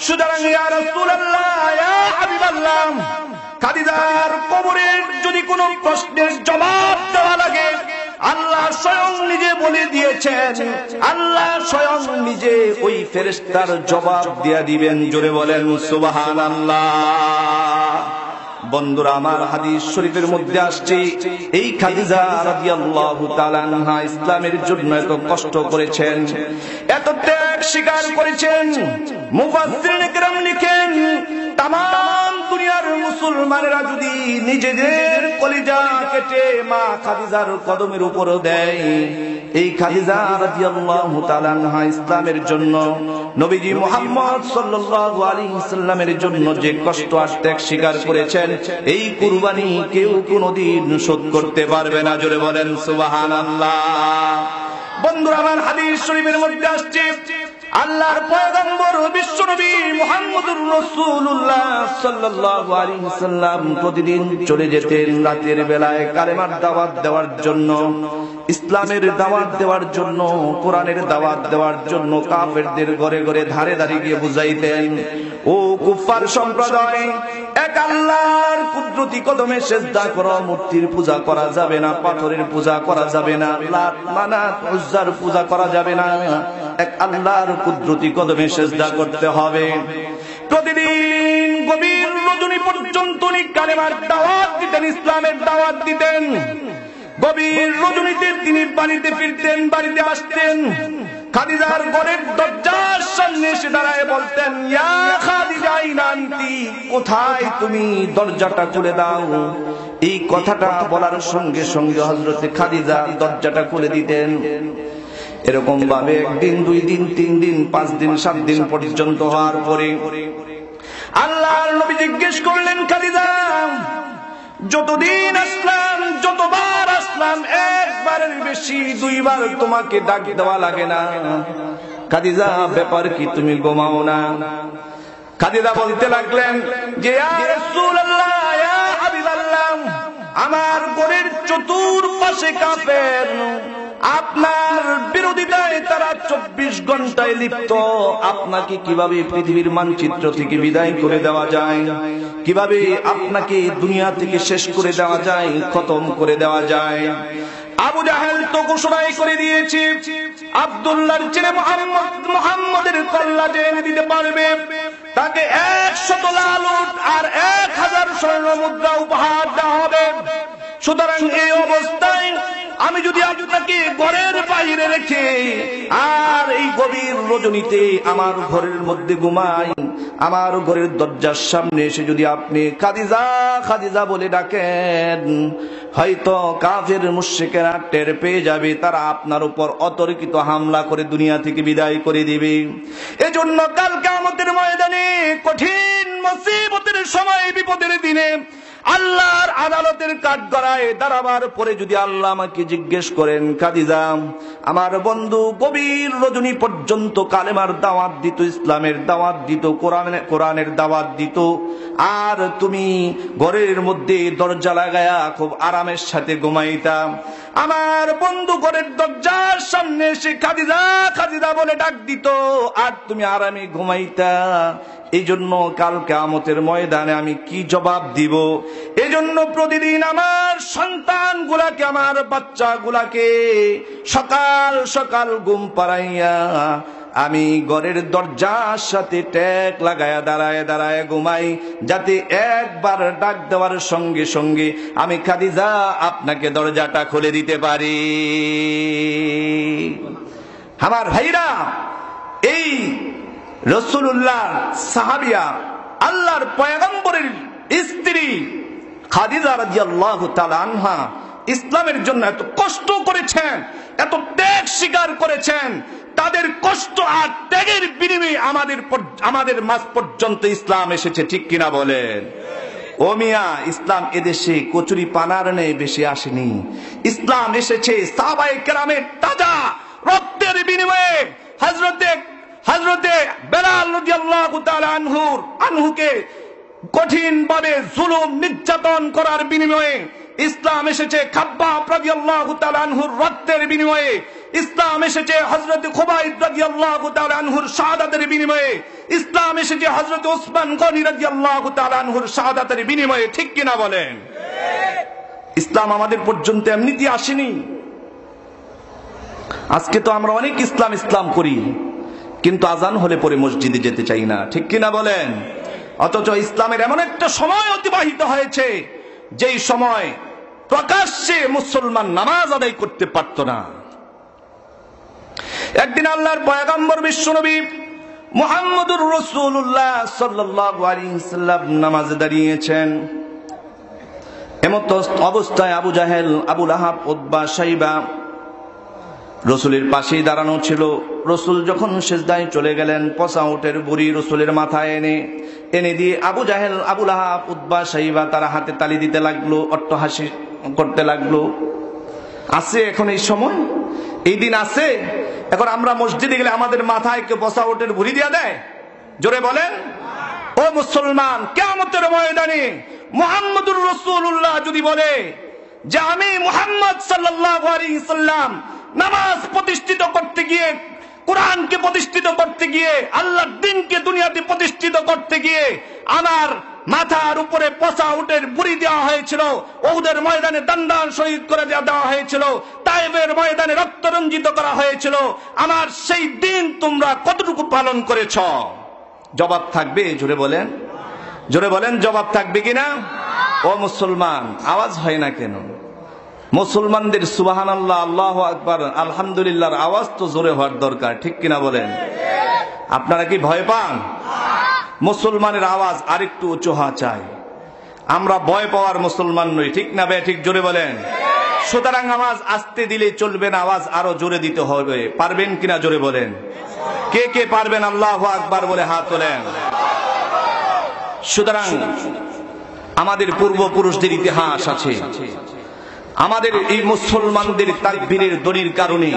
B: সুতরাং ইয়া রাসূলুল্লাহ, ইয়া হাবিবাল্লাহ, খাদিজার কবরের যদি কোনো প্রশ্নের জবাব দেওয়া লাগে, আল্লাহ স্বয়ং নিজে বলে দিয়েছেন, আল্লাহ স্বয়ং নিজে ওই ফেরেশতার জবাব দিয়ে দিবেন। জোরে বলেন সুবহানাল্লাহ। বন্ধুরা আমার, হাদিস শরীফের মধ্যে আসছে এই খাদিজা রাদিয়াল্লাহু তাআলা আনহা ইসলামের জন্য এত কষ্ট করেছেন, এত ত্যাগ স্বীকার করেছেন। মুফাসসিরিন কিরাম লিখেন, तमाम दुनियार मुसलमानेरा যদি নিজেদের কলিজা কেটে মা খাদিজার কদমের উপর দেয়, এই খাদিজা রাদিয়াল্লাহু তাআলা আনহা ইসলামের জন্য, নবীজি মুহাম্মদ সাল্লাল্লাহু আলাইহি ওয়াসাল্লামের জন্য যে কষ্ট আর ত্যাগ স্বীকার করেছেন, এই কুরবানি কেউ কোনদিন শোধ করতে পারবে না। জোরে বলেন সুবহানাল্লাহ। বন্ধুরা আমার, হাদিস শরীফের মধ্যে আসছে আল্লাহর পয়গম্বর বিশ্বনবী মুহাম্মদুর রাসূলুল্লাহ সাল্লাল্লাহু আলাইহি ওয়াসাল্লাম প্রতিদিন চলে যেতেন রাতের বেলায় কালেমার দাওয়াত দেওয়ার জন্য, ইসলামের দাওয়াত দেওয়ার জন্য, কোরআনের দাওয়াত দেওয়ার জন্য কাফেরদের ঘরে ঘরে ধারে ধারে গিয়ে বুঝাইতেন, ও কুফার সম্প্রদায়, এক আল্লাহর কুদরতি কদমে সিজদা করো, মূর্তির পূজা করা যাবে না, পাথরের পূজা করা যাবে না, লাত মানাত উজ্জার পূজা করা যাবে না, এক আল্লাহর কুদরতি কদমে সিজদা করতে হবে। প্রতিদিন গভীর রজনী পর্যন্ত কালেমার দাওয়াত দিতেন, ইসলামের দাওয়াত দিতেন। গভীর রজনীতে তিনি বাড়িতে ফিরতেন, বাড়িতে আসতেন, খাদিজার ঘরের দরজার সামনে এসে দাঁড়ায় বলতেন, ইয়া খাদিজা আইনা আনতি, কোথায় তুমি, দরজাটা খুলে দাও। এই কথাটা বলার সঙ্গে সঙ্গে হযরতে খাদিজা দরজাটা খুলে দিতেন। এরকম ভাবে একদিন, 2 দিন, 3 দিন, 5 দিন, 7 দিন পর্যন্ত হওয়ার পরে আল্লাহর নবী জিজ্ঞেস করলেন, খাদিজা, যতদিন আসলাম, যতবার আসলাম, একবারের বেশি 2 বার তোমাকে ডাক দেওয়া লাগে না, খাদিজা ব্যাপার কি, তুমি ঘুমাও না? খাদিজা বলতে লাগলেন যে, ইয়া রাসূলুল্লাহ, ইয়া হাবিবাল্লাহ, আমার ঘরের চতুর্পাশে কাফের, আপনার বিরোধিতায় তারা 24 ঘন্টায় লিপ্ত। আপনাকে কিভাবে পৃথিবীর মানচিত্র থেকে বিদায় করে দেওয়া যায়, কিভাবে আপনাকে দুনিয়া থেকে শেষ করে দেওয়া যায়, খতম করে দেওয়া যায়। আবু জাহেল তো ঘোষণাই করে দিয়েছে, আব্দুল্লাহর ছেলে মুহাম্মদের কল্লা জেনে দিতে পারবে, তাকে 100 লাল উট আর 1000 স্বর্ণ মুদ্রা উপহার দেওয়া হবে। সুতরাং এই অবস্থায় আমি যদি আপনাকে ঘরের বাইরে রেখে আর এই গভীর রজনীতে আমার ঘরের মধ্যে ঘুমাই, আমার ঘরের দরজার সামনে এসে যদি আপনি খাদিজা খাদিজা বলে ডাকেন, হয়তো কাফের মুশরিকেরা টের পেয়ে যাবে, তারা আপনার উপর অতর্কিত হামলা করে দুনিয়া থেকে বিদায় করে দিবে। এজন্য কাল কিয়ামতের ময়দানে কঠিন মুসিবতের সময়, বিপদের দিনে আল্লাহর আদালতের কাঠগড়ায় দাঁড়াবার পরে যদি আল্লাহ আমাকে জিজ্ঞেস করেন, খাদিজা আমার বন্ধু গভীর রজনী পর্যন্ত কালেমার দাওয়াত দিত, ইসলামের দাওয়াত দিত, কোরআনের দাওয়াত দিত, আর তুমি ঘরের মধ্যে দরজা লাগায়া খুব আরামের সাথে ঘুমাইতা, আমার বন্ধু ঘরের দরজার সামনে এসে খাদিজা খাদিজা বলে ডাক দিত, আর তুমি আরামে ঘুমাইতা, এই জন্য কাল কিয়ামতের ময়দানে আমি কি জবাব দিব? এজন্য প্রতিদিন আমার সন্তান গুলাকে, আমার বাচ্চা গুলাকে সকাল সকাল ঘুম পাড়াইয়া আমি ঘরের দরজার সাথে ট্যাগ লাগায়া দাঁড়ায় দাঁড়ায় ঘুমাই, যাতে একবার ডাক দেওয়ার সঙ্গে সঙ্গে আমি খাদিজা আপনাকে দরজাটা খুলে দিতে পারি। আমার ভাইরা, এই রাসূলুল্লাহ সাহাবিয়া আল্লাহর পয়গম্বরের স্ত্রী খাদিজা রাদিয়াল্লাহু তাআলা আনহা ইসলামের জন্য এত কষ্ট করেছেন, এত ত্যাগ স্বীকার করেছেন, তাদের কষ্ট আর ত্যাগের বিনিময়ে আমাদের মাঝ পর্যন্ত ইসলাম এসেছে, ঠিক কিনা বলেন? ও মিয়া, ইসলাম এদেশে কচুরি পানার নেই বেশি আসেনি। ইসলাম এসেছে সাহাবায়ে কেরামের তাজা রক্তের বিনিময়ে। হযরতে বেলাল রাদিয়াল্লাহু তাআলা আনহুকে কঠিন ভাবে জুলুম নির্যাতন করার বিনিময়ে ইসলাম এসেছে। খাব্বাব রাদিয়াল্লাহু তাআলা আনহুর রক্তের বিনিময়ে ইসলাম এসেছে। হযরত খুবাইব রাদিয়াল্লাহু তাআলা আনহুর শাহাদাতের বিনিময়ে ইসলাম এসেছে। হযরত উসমান গনি রাদিয়াল্লাহু তাআলা আনহুর শাহাদাতের বিনিময়ে, ঠিক কিনা বলেন? ইসলাম আমাদের পর্যন্ত এমনিতে আসেনি। আজকে তো আমরা অনেক ইসলাম করি, কিন্তু আজান হলে পরে মসজিদে যেতে চাই না, ঠিক কিনা বলেন? অথচ ইসলামের এমন একটা সময় অতিবাহিত হয়েছে যেই সময় প্রকাশ্যে মুসলমান নামাজ আদায় করতে পারত না। একদিন আল্লাহর পয়গম্বর বিশ্বনবী মুহাম্মদুর রাসূলুল্লাহ সাল্লাল্লাহু আলাইহি ওয়াসাল্লাম নামাজে দাঁড়িয়েছেন। এমত অবস্থায় আবু জাহেল, আবু লাহাব, উতবা, শাইবা রসুলের পাশেই দাঁড়ানো ছিল। রসুল যখন সিজদায় চলে গেলেন, পচা উটের বুড়ি রসুলের মাথায় এনে দিয়ে আবু জাহেল, আবু লাহাব, উতবা, শাইবা তারা হাতে তালি দিতে লাগলো, অট্টহাসি করতে লাগলো। আছে এখন এই সময়, এই দিন আছে? এখন আমরা মসজিদে গেলে আমাদের মাথায় কেউ পচা উটের বুড়ি দিয়া দেয়? জোরে বলেন। ও মুসলমান, কিয়ামতের ময়দানে মুহাম্মদুর রাসূলুল্লাহ যদি বলে যে আমি মুহাম্মদ সাল্লাল্লাহু আলাইহি ওয়াসাল্লাম নামাজ প্রতিষ্ঠিত করতে গিয়ে, কোরআনকে প্রতিষ্ঠিত করতে গিয়ে, আল্লাহর দ্বীনকে দুনিয়াতে প্রতিষ্ঠিত করতে গিয়ে আমার মাথার উপরে পচা উটের বুড়ি দেওয়া হয়েছিল, উহুদের ময়দানে দান্দান শহীদ করে দেওয়া হয়েছিল, তায়েফের ময়দানে রক্ত রঞ্জিত করা হয়েছিল, আমার সেই দিন তোমরা কতটুকু পালন করেছ? জবাব থাকবে? জোরে বলেন, জোরে বলেন, জবাব থাকবে কিনা? ও মুসলমান, আওয়াজ হয় না কেন? মুসলমানদের সুবহানাল্লাহ, আল্লাহু আকবার, আলহামদুলিল্লাহর আওয়াজ তো জোরে হওয়ার দরকার, ঠিক কিনা বলেন? আপনারা কি ভয় পান? মুসলমানের আওয়াজ আরেকটু উঁচু হওয়া চাই। আমরা ভয় পাওয়ার মুসলমান নই, ঠিক না বে ঠিক? জোরে বলেন। সুতরাং আওয়াজ আস্তে দিলে চলবে না, আওয়াজ আরো জোরে দিতে হবে। পারবেন কিনা? জোরে বলেন। কে কে পারবেন? আল্লাহু আকবার বলে হাত তোলেন। সুতরাং আমাদের পূর্বপুরুষদের ইতিহাস আছে। আমাদের এই মুসলমানদের তাকবীরের ধ্বনির কারণে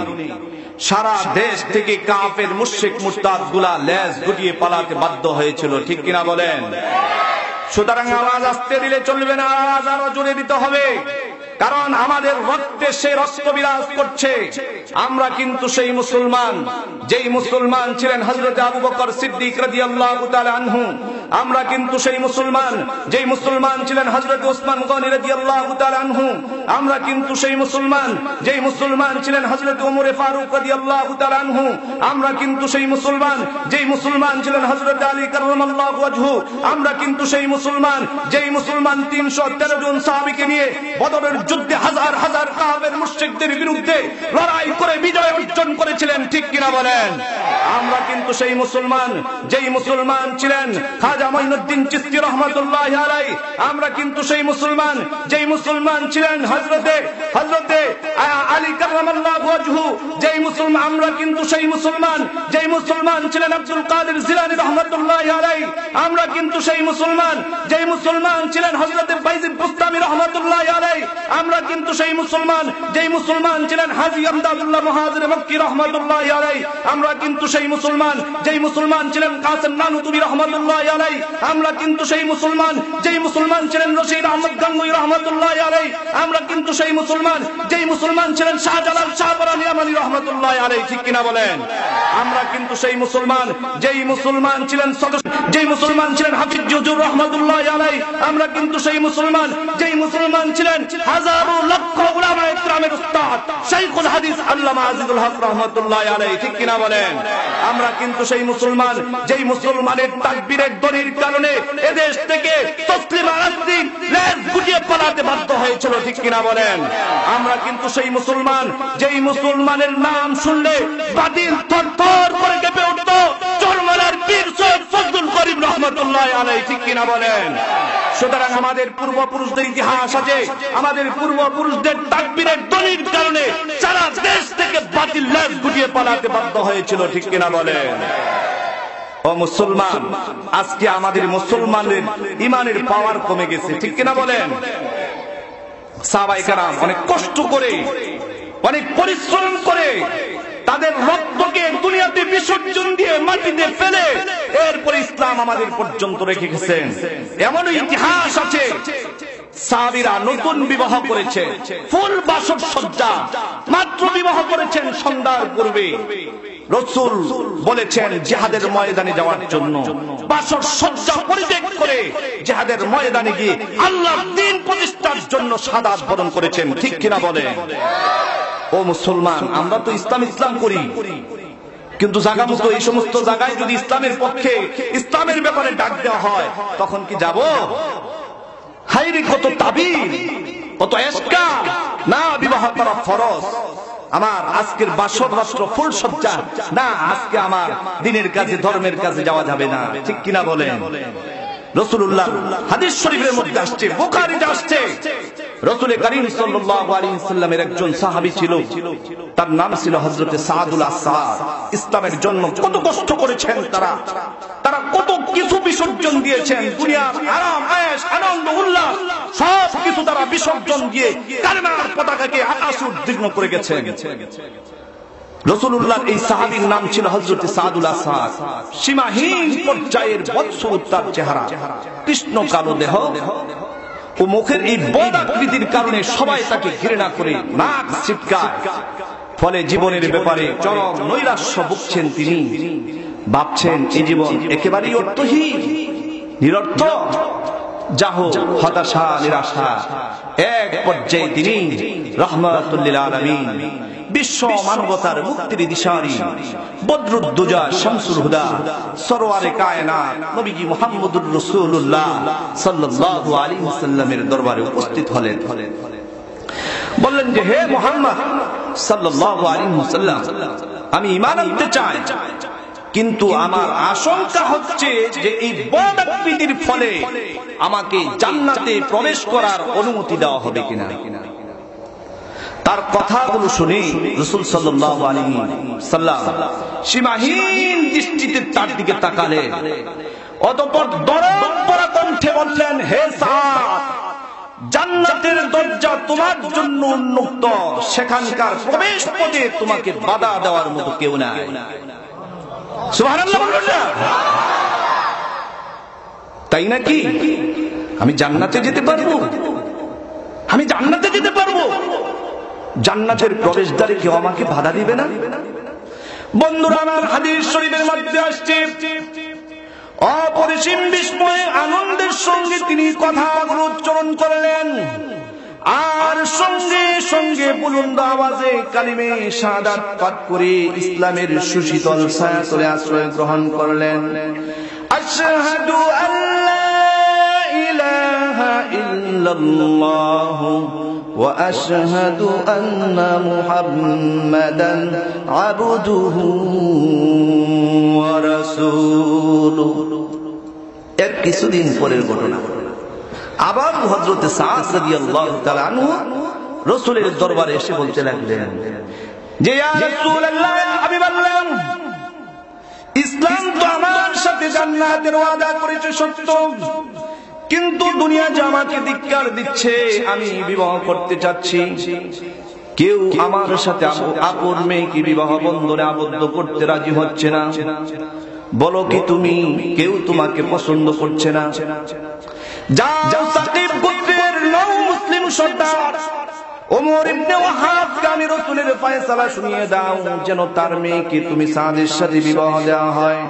B: সারা দেশ থেকে কাফের মুশরিক মুরতাদ গুলা লেজ গুটিয়ে পালাতে বাধ্য হয়েছিল, ঠিক কিনা বলেন? সুতরাং আওয়াজ আস্তে দিলে চলবে না, আওয়াজ আরো জোরে দিতে হবে, কারণ আমাদের রক্তে সে রক্ত বিরাজ করছে। আমরা কিন্তু সেই মুসলমান, যেই মুসলমান ছিলেন হযরত আবু বকর সিদ্দিক রাদিয়াল্লাহু তাআলা আনহু। আমরা কিন্তু সেই মুসলমান, যেই মুসলমান ছিলেন হযরত উসমান গনি রাদিয়াল্লাহু তাআলা আনহু।
A: আমরা কিন্তু সেই মুসলমান যেই মুসলমান ছিলেন হযরত ওমর ফারুক রাদিয়াল্লাহু তাআলা আনহু, আমরা কিন্তু সেই মুসলমান যেই মুসলমান ছিলেন হযরত আলী কাররামাল্লাহু ওয়াজহু, আমরা কিন্তু সেই মুসলমান যেই মুসলমান 313 জন সাহাবীকে নিয়ে বদরের যুদ্ধে হাজার হাজার কাফের মুশরিকদের বিরুদ্ধে লড়াই করে বিজয় অর্জন করেছিলেন, ঠিক কিনা বলেন? আমরা কিন্তু সেই মুসলমান যেই মুসলমান ছিলেন খাজা মঈনুদ্দিন চিশতি রাহমাতুল্লাহি আলাইহি, আমরা কিন্তু সেই মুসলমান যেই মুসলমান ছিলেন হযরতে আলী কাররামাল্লাহু ওয়াজহু, যেই মুসলমান আমরা কিন্তু সেই মুসলমান যেই মুসলমান ছিলেন আব্দুল কাদের জিলানী রাহমাতুল্লাহি আলাইহি, আমরা কিন্তু সেই মুসলমান যেই মুসলমান ছিলেন হযরতে বাইজিদ বুস্তামি রাহমাতুল্লাহি আলাইহি, আমরা কিন্তু সেই মুসলমান যেই মুসলমান ছিলেন হাজী আমদাদুল্লাহ মুহাজির মক্কি রাহমাতুল্লাহি আলাইহি, আমরা কিন্তু সেই মুসলমান যেই মুসলমান ছিলেন কাসেম নানুতুবি রাহমাতুল্লাহি আলাইহি, আমরা কিন্তু সেই মুসলমান যেই মুসলমান ছিলেন রশিদ আহমদ গাঙ্গুই রাহমাতুল্লাহি আলাইহি, আমরা কিন্তু সেই মুসলমান যেই মুসলমান ছিলেন শাহজালাল শাহবারানি আমানি রাহমাতুল্লাহি আলাইহি, ঠিক কিনা বলেন? আমরা কিন্তু সেই মুসলমান যেই মুসলমান ছিলেন যেই মুসলমান ছিলেন হাফিজ হুজুর রাহমাতুল্লাহি আলাইহি, আমরা কিন্তু সেই মুসলমান যেই মুসলমান ছিলেন হাজারো লক্ষ উলামায়ে ইকরামের উস্তাদ শাইখুল হাদিস আল্লামা আজিজুল হক রাহমাতুল্লাহি আলাইহি, ঠিক কিনা বলেন? আমরা কিন্তু সেই মুসলমান যেই মুসলমানের তাকবীরের ধ্বনির কারণে এদেশ থেকে তসলিমা নাসরিন লেজ গুটিয়ে পালাতে বাধ্য হয়েছিল, ঠিক কিনা বলেন? আমরা কিন্তু সেই মুসলমান যেই মুসলমানের নাম শুনলে বাতিল থরথর করে কেঁপে উঠত চরমনার পীর সৈয়দ ফজলুল করিম রাহমাতুল্লাহি আলাইহি, ঠিক কিনা বলেন? সুতরাং আমাদের পূর্বপুরুষদের ইতিহাস আছে, আমাদের পূর্বপুরুষদের তাকবীরের ধ্বনির কারণে সারা দেশ থেকে বাতিল লেজ গুটিয়ে পালাতে বাধ্য হয়েছিল, ঠিক কিনা বলেন? ও মুসলমান, আজকে আমাদের মুসলমানদের ইমানের পাওয়ার কমে গেছে, ঠিক কিনা বলেন? সাহাবায়ে কেরাম অনেক কষ্ট করে অনেক পরিশ্রম করে তাদের রক্তকে দুনিয়াতে বিসর্জন দিয়ে মাটিতে ফেলে এরপর ইসলাম আমাদের পর্যন্ত রেখে গেছেন। এমন ইতিহাস আছে সাহাবীরা নতুন বিবাহ করেছে, ফুল বাসর সজ্জা মাত্র বিবাহ করেছেন সন্ধ্যার পূর্বে রাসূল বলেছেন জিহাদের ময়দানে যাওয়ার জন্য, বাসর সজ্জা পরিত্যাগ করে জিহাদের ময়দানে গিয়ে আল্লাহর দ্বীন প্রতিষ্ঠার জন্য শাহাদাত বরণ করেছেন, ঠিক কিনা বলেন? ও মুসলমান, আমরা তো ইসলাম করি, কিন্তু জায়গা মতো এই সমস্ত জায়গায় যদি ইসলামের পক্ষে ইসলামের ব্যাপারে ডাক দেওয়া হয় তখন কি যাব? হায়রে কত তাবির, কত এশকা, না বিবাহ করা ফরজ। আমার আজকের বাসর রাষ্ট্র ফুল সজ্জা, না আজকে আমার দ্বীনের কাজে ধর্মের কাজে যাওয়া যাবে না, ঠিক কিনা বলেন? রাসূলুল্লাহ হাদিস শরীফের মধ্যে আসছে, বুখারীতে আসছে, রাসূল করিম সাল্লাল্লাহু আলাইহি ওয়াসাল্লামের একজন সাহাবী ছিল, তার নাম ছিল হযরতে সাদুল আসাদ। ইসলামের জন্য কত কষ্ট করেছেন তারা কত কিছু বিসর্জন দিয়েছেন, দুনিয়ার আরাম আয়েশ আনন্দ উল্লাস সব কিছু তারা বিসর্জন দিয়ে কালেমার পতাকাকে আকাশে উদ্দীর্ণ করে গেছেন। রাসূলুল্লাহ এই সাহাবীর নাম ছিল হযরতে সাদুল আসাদ। সীমাহীন পর্যায়ের বৎসর তার চেহারা, কৃষ্ণ কালো দেহ ও মুখের এই বদ আকৃতির কারণে সবাই তাকে ঘৃণা করে নাক ছিটকায়। ফলে জীবনের ব্যাপারে চরম নৈরাশ্য ভুগছেন তিনি, ভাবছেন এই জীবন একেবারেই অর্থহীন, নিরর্থক, যাহ হতাশা নিরাশা। এক পর্যায়ে তিনি রাহমাতুল লিল আলামিন, বিশ্ব মানবতার মুক্তির দিশারি, বদরুদ্দুজা শামসুল হুদা, সরওয়ারে কায়নাত নবীজি মুহাম্মদুর রাসূলুল্লাহ সাল্লাল্লাহু আলাইহি ওয়াসাল্লামের দরবারে উপস্থিত হলেন। বললেন যে হে মুহাম্মদ সাল্লাল্লাহু আলাইহি ওয়াসাল্লাম, আমি ঈমান আনতে চাই, কিন্তু আমার আশঙ্কা হচ্ছে যে এই বদ আকৃতির ফলে আমাকে জান্নাতে প্রবেশ করার অনুমতি দেওয়া হবে কিনা। তার কথাগুলো শুনে রাসূল সাল্লাল্লাহু আলাইহি ওয়াসাল্লাম সীমাহীন দৃষ্টিতে তার দিকে তাকালেন, অতঃপর দরদ ভরা কণ্ঠে বললেন, হে সাদ, জান্নাতের দরজা তোমার জন্য উন্মুক্ত, সেখানকার প্রবেশ পথে তোমাকে বাধা দেওয়ার মতো কেউ নাই। সুবহানাল্লাহ বলুন না। তাই নাকি? আমি জান্নাতে যেতে পারবো, আমি জান্নাতে যেতে পারবো, জান্নাতের প্রবেশদ্বারে কেউ আমাকে বাধা দিবে না? বন্ধুরা আমার, হাদিস শরীফের মধ্যে আসছে, অপরিসীম বিস্ময়ে আনন্দের সঙ্গে তিনি কথাগুলো উচ্চারণ করলেন, আর সঙ্গে
B: সঙ্গে বুলন্দ আওয়াজে কালিমে শাহাদাত পাঠ করে ইসলামের সুশীতল ছায়াতলে আশ্রয় গ্রহণ করলেন। আশহাদু আল্লা ইলাহা ইল্লাল্লাহ ওয়া আশহাদু আন্না মুহাম্মাদান আবদুহু ওয়া রাসূলুহু। এর কিছুদিন পরের ঘটনা। আবার হযরতে সাদ রাদিয়াল্লাহু তাআলা আনহু রাসূলের দরবারে এসে বলতে লাগলেন যে ইয়া রাসূলুল্লাহ, হাবিবাল্লাহ, ইসলাম তো আমার সাথে জান্নাতের ওয়াদা করেছে সত্য, কিন্তু দুনিয়া যে আমাকে ধিক্কার দিচ্ছে, আমি বিবাহ করতে চাচ্ছি, কেউ আমার সাথে আপন মেয়েকে বিবাহ বন্ধনে আবদ্ধ করতে রাজি হচ্ছে না। বলো কি তুমি, কেউ তোমাকে পছন্দ করছে না? যাও সাকিব গোত্রের নও মুসলিম সর্দার ওমর ইবনে ওয়াহাবকে আমি রাসূলের ফয়সালা শুনিয়ে দাও, যেন তার মেয়েকে তুমি সাদের সাথে বিবাহ দেওয়া হয়।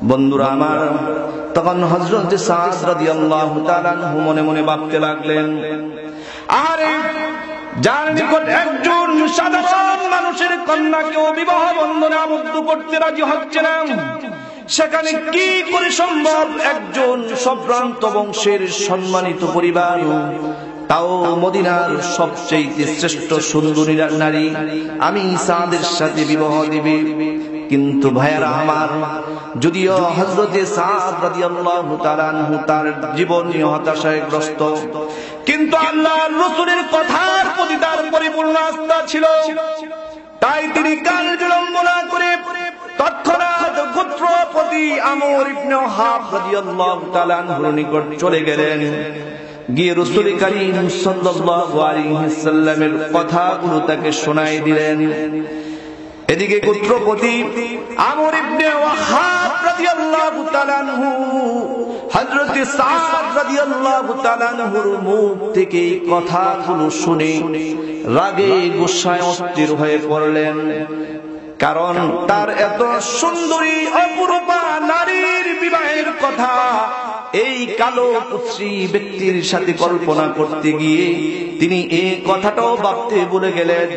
B: বন্ধুরা আমার, তখন হযরত সাদ রাদিয়াল্লাহু তাআলা আনহু মনে মনে ভাবতে লাগলেন, আরে যার নিকট একজন সাধারণ মানুষের কন্যাকেও বিবাহ বন্ধনে আবদ্ধ করতে রাজি হচ্ছে না, সেখানে কি করে সম্ভব একজন সম্ভ্রান্ত বংশের সম্মানিত পরিবার, তাও মদিনার সবচেয়ে শ্রেষ্ঠ সুন্দরী নারী আমি সাদের সাথে বিবাহ দিবে? কিন্তু ভাইয়েরা আমার, যদিও হযরতে সাদ রাদিয়াল্লাহু তাআলা আনহু তার জীবন নিয়ে হতাশায় গ্রস্ত, কিন্তু আল্লাহর রাসূলের কথার প্রতি তার পরিপূর্ণ আস্থা ছিল। তাই তিনি কাল বিলম্ব না করে তৎক্ষণাৎ গোত্রপতি আমর ইবনে ওয়াহাব রাদিয়াল্লাহু তাআলা আনহুর নিকট চলে গেলেন। গিয়ে রাসূল কারীম সাল্লাল্লাহু আলাইহি ওয়াসাল্লামের কথাগুলো তাকে শোনায় দিলেন। এদিকে গোত্রপতি আমর ইবনে ওয়াহাব রাদিয়াল্লাহু তাআলা আনহু হযরত সাদ রাদিয়াল্লাহু তাআলা আনহুর মুখ থেকে কথাগুলো শুনে রাগে গুসায় অস্থির হয়ে পড়লেন। কারণ তার এত সুন্দরী অপরূপা নারীর বিবাহের কথা এই কালো কুৎসি ব্যক্তির সাথে কল্পনা করতে গিয়ে তিনি এই কথাটাও ভাবতে ভুলে গেলেন,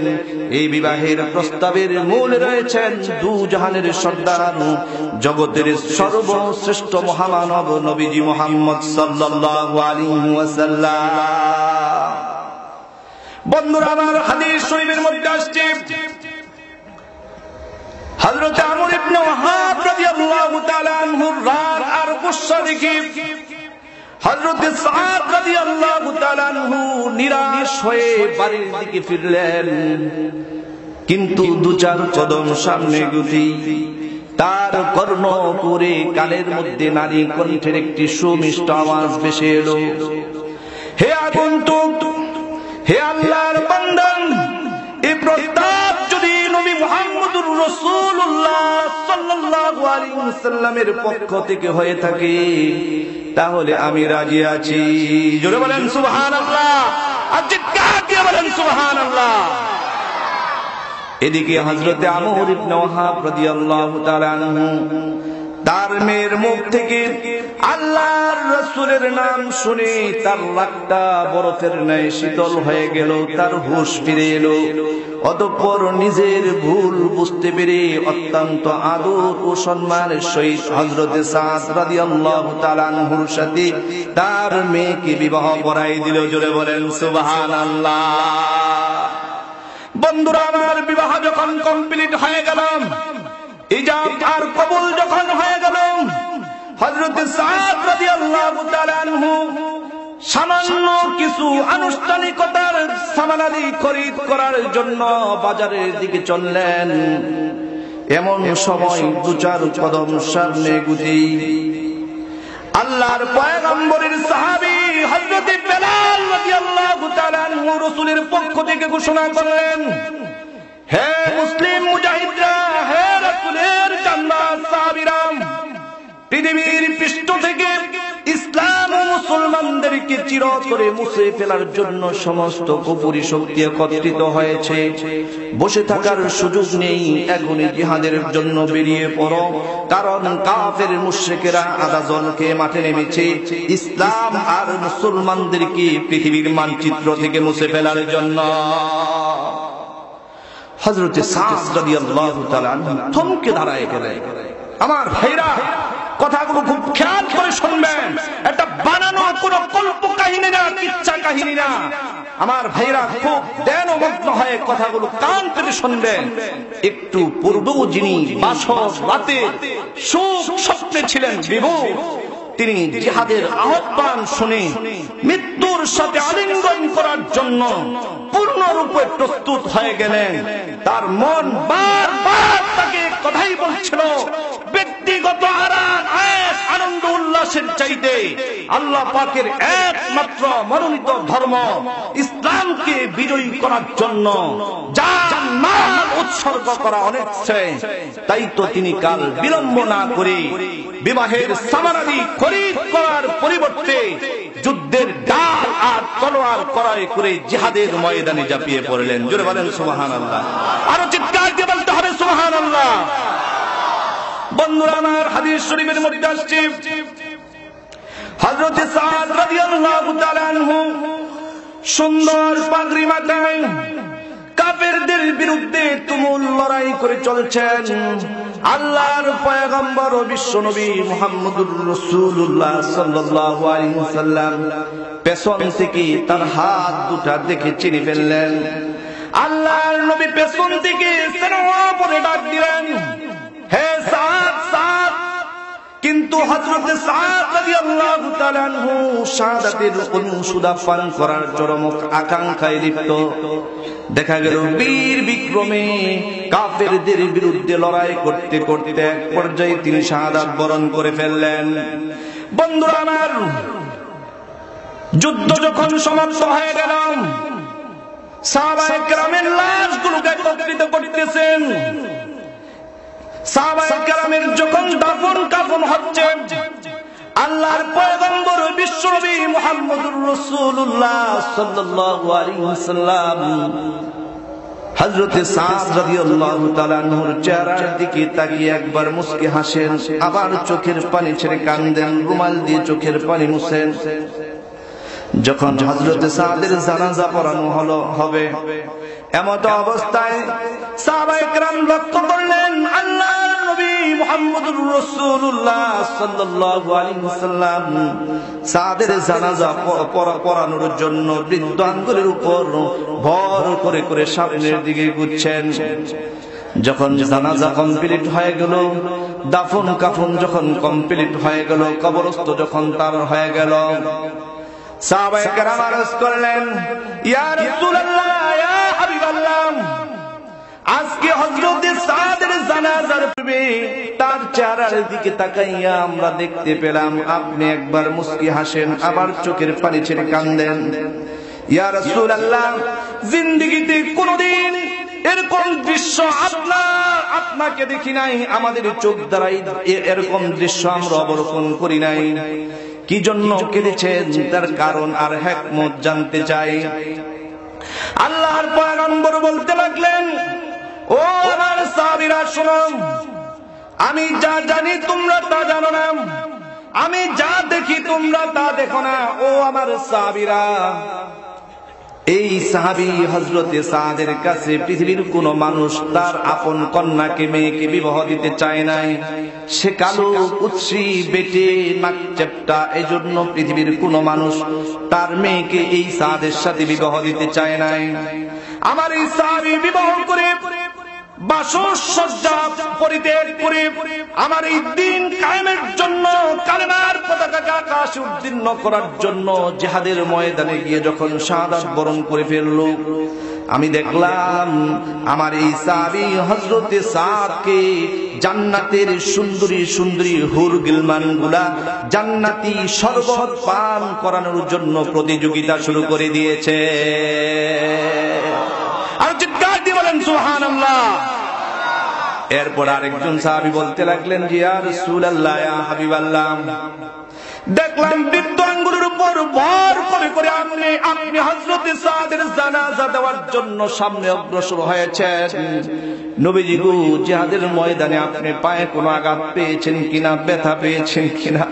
B: এই বিবাহের প্রস্তাবের মূলে রয়েছেন দু জাহানের সর্দার, জগতের সর্বশ্রেষ্ঠ মহামানব নবীজি মুহাম্মদ সাল্লাল্লাহু আলাইহি ওয়াসাল্লাম। বন্ধুরা আমার, হাদিস শরীফের মধ্যে আসছে হযরত আমর ইবনে ওয়াহাব রাদিয়াল্লাহু তাআলা আনহুর রাগ আর গুসা দেখে হযরত সাদ রাদিয়াল্লাহু তাআলা আনহু নিরাশ হয়ে বাড়ির দিকে ফিরলেন। কিন্তু দু চার কদম সামনে গতি তার কর্ণপুরে কানের মধ্যে নারী কণ্ঠের একটি সুমিষ্ট আওয়াজ ভেসে এলো, হে আগন্তুক, হে আল্লাহর বান্দা, এই প্রস্তাব যদি নবী মুহাম্মদুর রাসূলুল্লাহ সাল্লাল্লাহু আলাইহি ওয়াসাল্লামের পক্ষ থেকে হয়ে থাকে তাহলে আমি রাজি আছি। জোরে বলেন সুবহানাল্লাহ, আর চিৎকার দিয়ে বলেন সুবহানাল্লাহ। এদিকে হযরতে আমর ইবনে ওয়াহাব রাদিয়াল্লাহু তাআলা আনহু তার মেয়ের মুখ থেকে আল্লাহর রাসূলের নাম শুনে তার রাগটা বরফের ন্যায় শীতল হয়ে গেল, তার হুঁশ ফিরে এলো। অতঃপর নিজের ভুল বুঝতে পেরে অত্যন্ত আদর ও সম্মানের সহিত হযরতে সাদ রাদিয়াল্লাহু তাআলা আনহুর সাথে তার মেয়েকে বিবাহ পড়াই দিল। জোরে বলেন সুবহানাল্লাহ। বন্ধুরা আমার, বিবাহ যখন কমপ্লিট হয়ে গেল, ইজাব আর কবুল যখন হয়ে গেল, হযরত সাদ রাদিয়াল্লাহু তাআলা আনহু সামান্য কিছু আনুষ্ঠানিকতার সামানাদি খরিদ করার জন্য বাজারের দিকে চললেন। এমন সময় দু চার কদম সামনে গুটি আল্লাহর পয়গম্বরের সাহাবী হযরত বেলাল রাদিয়াল্লাহু তাআলা আনহু রাসূলের পক্ষ থেকে ঘোষণা করলেন, হে মুসলিম মুজাহিদরা, হে রাসূলের জান্নাত সাহাবীরা, পৃথিবীর পৃষ্ঠ থেকে ইসলাম ও মুসলমানদেরকে চিরতরে মুছে ফেলার জন্য সমস্ত কুফরি শক্তি একত্রিত হয়েছে। বসে থাকার সুযোগ নেই, এখনই জিহাদের জন্য বেরিয়ে পড়ো, কারণ কাফের মুশরিকেরা আধা জনকে মাঠে নেমেছে ইসলাম আর মুসলমানদেরকে পৃথিবীর মানচিত্র থেকে মুছে ফেলার জন্য। হযরতে সাদ রাদিয়াল্লাহু তাআলা থমকে দাঁড়ায় গেলেন। আমার ভাইরা, কথাগুলো খুব খেয়াল করে শুনবেন, এটা বানানো কোনো কল্প কাহিনী না, কিচ্ছা কাহিনী না। আমার ভাইরা খুব ধ্যানমগ্ন হয়ে কথাগুলো কান পেতে শুনবেন। একটু পূর্বেও যিনি বাসর রাতে সুখ স্বপ্নে ছিলেন বিভোর, তিনি জিহাদের আহ্বান শুনে মৃত্যুর সাথে আলিঙ্গন করার জন্য পূর্ণরূপে প্রস্তুত হয়ে গেলেন। তার মন বারবার তাকে কথাই বলছিল, ব্যক্তিগত আনন্দ উল্লাসের চাইতে আল্লাহ পাকের একমাত্র মনোনীত ধর্ম ইসলামকে বিজয়ী করার জন্য জান মাল উৎসর্গ করা অনেক শ্রেয়। তাই তো তিনি কাল বিলম্ব না করে বিবাহের সামানাদি খরিদ করার পরিবর্তে যুদ্ধের ডাল আর তলোয়ার ক্রয় করে জিহাদের ময়দানে ঝাঁপিয়ে পড়লেন। জোরে বলেন সুবহানাল্লাহ। আরো চিৎকার দিয়ে বলতে হবে সুবহানাল্লাহ। বন্ধুরা আমার, হাদিস শরীফের মধ্যে আসছে হযরত সাদ রাদিয়াল্লাহু তাআলা আনহু সুন্দর পাগড়ি মাথায় কাফেরদের বিরুদ্ধে তুমুল লড়াই করে চলছেন। আল্লাহর পয়গম্বর ও বিশ্বনবী মুহাম্মদুর রাসূলুল্লাহ সাল্লাল্লাহু আলাইহি ওয়াসাল্লাম পেছন থেকে তার হাত দুটা দেখে চিনে ফেললেন। আল্লাহর নবী পেছন থেকে সেনাওয়া বলে ডাক দিলেন, হে সাদ, সাদ। কিন্তু হযরত সাদ রাদিয়াল্লাহু তাআলা আনহু শাহাদাতের অনুসুদা পান করার চরম আকাঙ্ক্ষায় লিপ্ত। দেখা গেল বীর বিক্রমে কাফেরদের বিরুদ্ধে লড়াই করতে করতে এক পর্যায়ে তিনি শাহাদাত বরণ করে ফেললেন। বন্ধুরা আমার, যুদ্ধ যখন সমাপ্ত হয়ে গেল, সাহাবায়ে কেরামের লাশগুলোকে একত্রিত করতেছেন। সাহাবায়ে কেরামের যখন দাফন কাফন হচ্ছে, আল্লাহর পয়গম্বর বিশ্বনবী মুহাম্মদুর রাসূলুল্লাহ সাল্লাল্লাহু আলাইহি ওয়াসাল্লাম হযরত সাদ রাদিয়াল্লাহু তাআলা আনহুর চেহারার দিকে তাকিয়ে একবার মুস্কি হাসেন, আবার চোখের পানি ছেড়ে কাঁদেন, রুমাল দিয়ে চোখের পানি মুছেন। যখন হযরত সাদের জানাজা পড়ানো হবে, এমত অবস্থায় সাহাবায়ে কেরাম লক্ষ্য করলেন আল্লাহর নবী মুহাম্মদুর রাসূলুল্লাহ সাল্লাল্লাহু আলাইহি ওয়াসাল্লাম সাদের জানাজা পড়ানোর জন্য বৃদ্ধ আঙ্গুলের উপর ভর করে করে সামনের দিকে ঘুরছেন। যখন জানাজা কমপ্লিট হয়ে গেল, দাফন কাফন যখন কমপ্লিট হয়ে গেল, কবরস্থ যখন তার হয়ে গেল, সাহাবায়ে কেরাম আরজ করলেন, ইয়া রাসূলুল্লাহ, ইয়া হাবিবাল্লাহ, আজকে হযরত সাদের জানাজার পূর্বে তার চেহারার দিকে তাকাইয়া আমরা দেখতে পেলাম আপনি একবার মুস্কি হাসেন, আবার চোখের পানি ছেড়ে কাঁদেন। ইয়া রাসূলুল্লাহ, জিন্দেগিতে কোনদিন এরকম দৃশ্য আপনাকে দেখি নাই, আমাদের চোখ দ্বারাই এরকম দৃশ্য আমরা অবলোকন করি নাই। কি জন্য কেঁদেছেন, তার কারণ আর হিকমত জানতে চাই। আল্লাহর পয়গম্বর বলতে লাগলেন, ও আমার সাহাবীরা শোনো, আমি যা জানি তোমরা তা জানো না, আমি যা দেখি তোমরা তা দেখো না। ও আমার সাহাবীরা, এই সাহাবী হযরতে সাদের কাছে পৃথিবীর কোন মানুষ তার আপন কন্যাকে মেয়েকে বিবাহ দিতে চায় নাই। সে কালো, কুৎসি, বেটে, নাক চেপ্টা, এজন্য পৃথিবীর কোন মানুষ তার মেয়েকে এই সাদের সাথে বিবাহ দিতে চায় নাই। আমার এই সাহাবী বিবাহ করে বাসসজ্জা পরিত্যাগ করে আমার এই দ্বীন কায়েমের জন্য, কালেমার পতাকাকে আকাশে উত্তীর্ণ করার জন্য জিহাদের ময়দানে গিয়ে যখন শাহাদাত বরণ করে ফেলল, আমি দেখলাম আমার এই সাহাবী হযরতে সাদকে জান্নাতের সুন্দরী সুন্দরী হুর গিলমানগুলা জান্নাতি শরবত পান করানোর জন্য প্রতিযোগিতা শুরু করে দিয়েছে। আর চিৎকার দিয়ে বলেন সুবহানাল্লাহ। এরপর আরেকজন সাহাবী বলতে লাগলেন, ইয়া রাসূলুল্লাহ, ইয়া হাবিবাল্লাহ, দেখলাম বৃদ্ধ আঙ্গুলের উপর ভর করে করে আপনি হযরতে সাদের জানাজা দেওয়ার জন্য সামনে অগ্রসর হয়েছেন। নবীজি গো, জিহাদের ময়দানে আপনি পায়ে কোনো আঘাত পেয়েছেন কিনা, ব্যথা পেয়েছেন কিনা,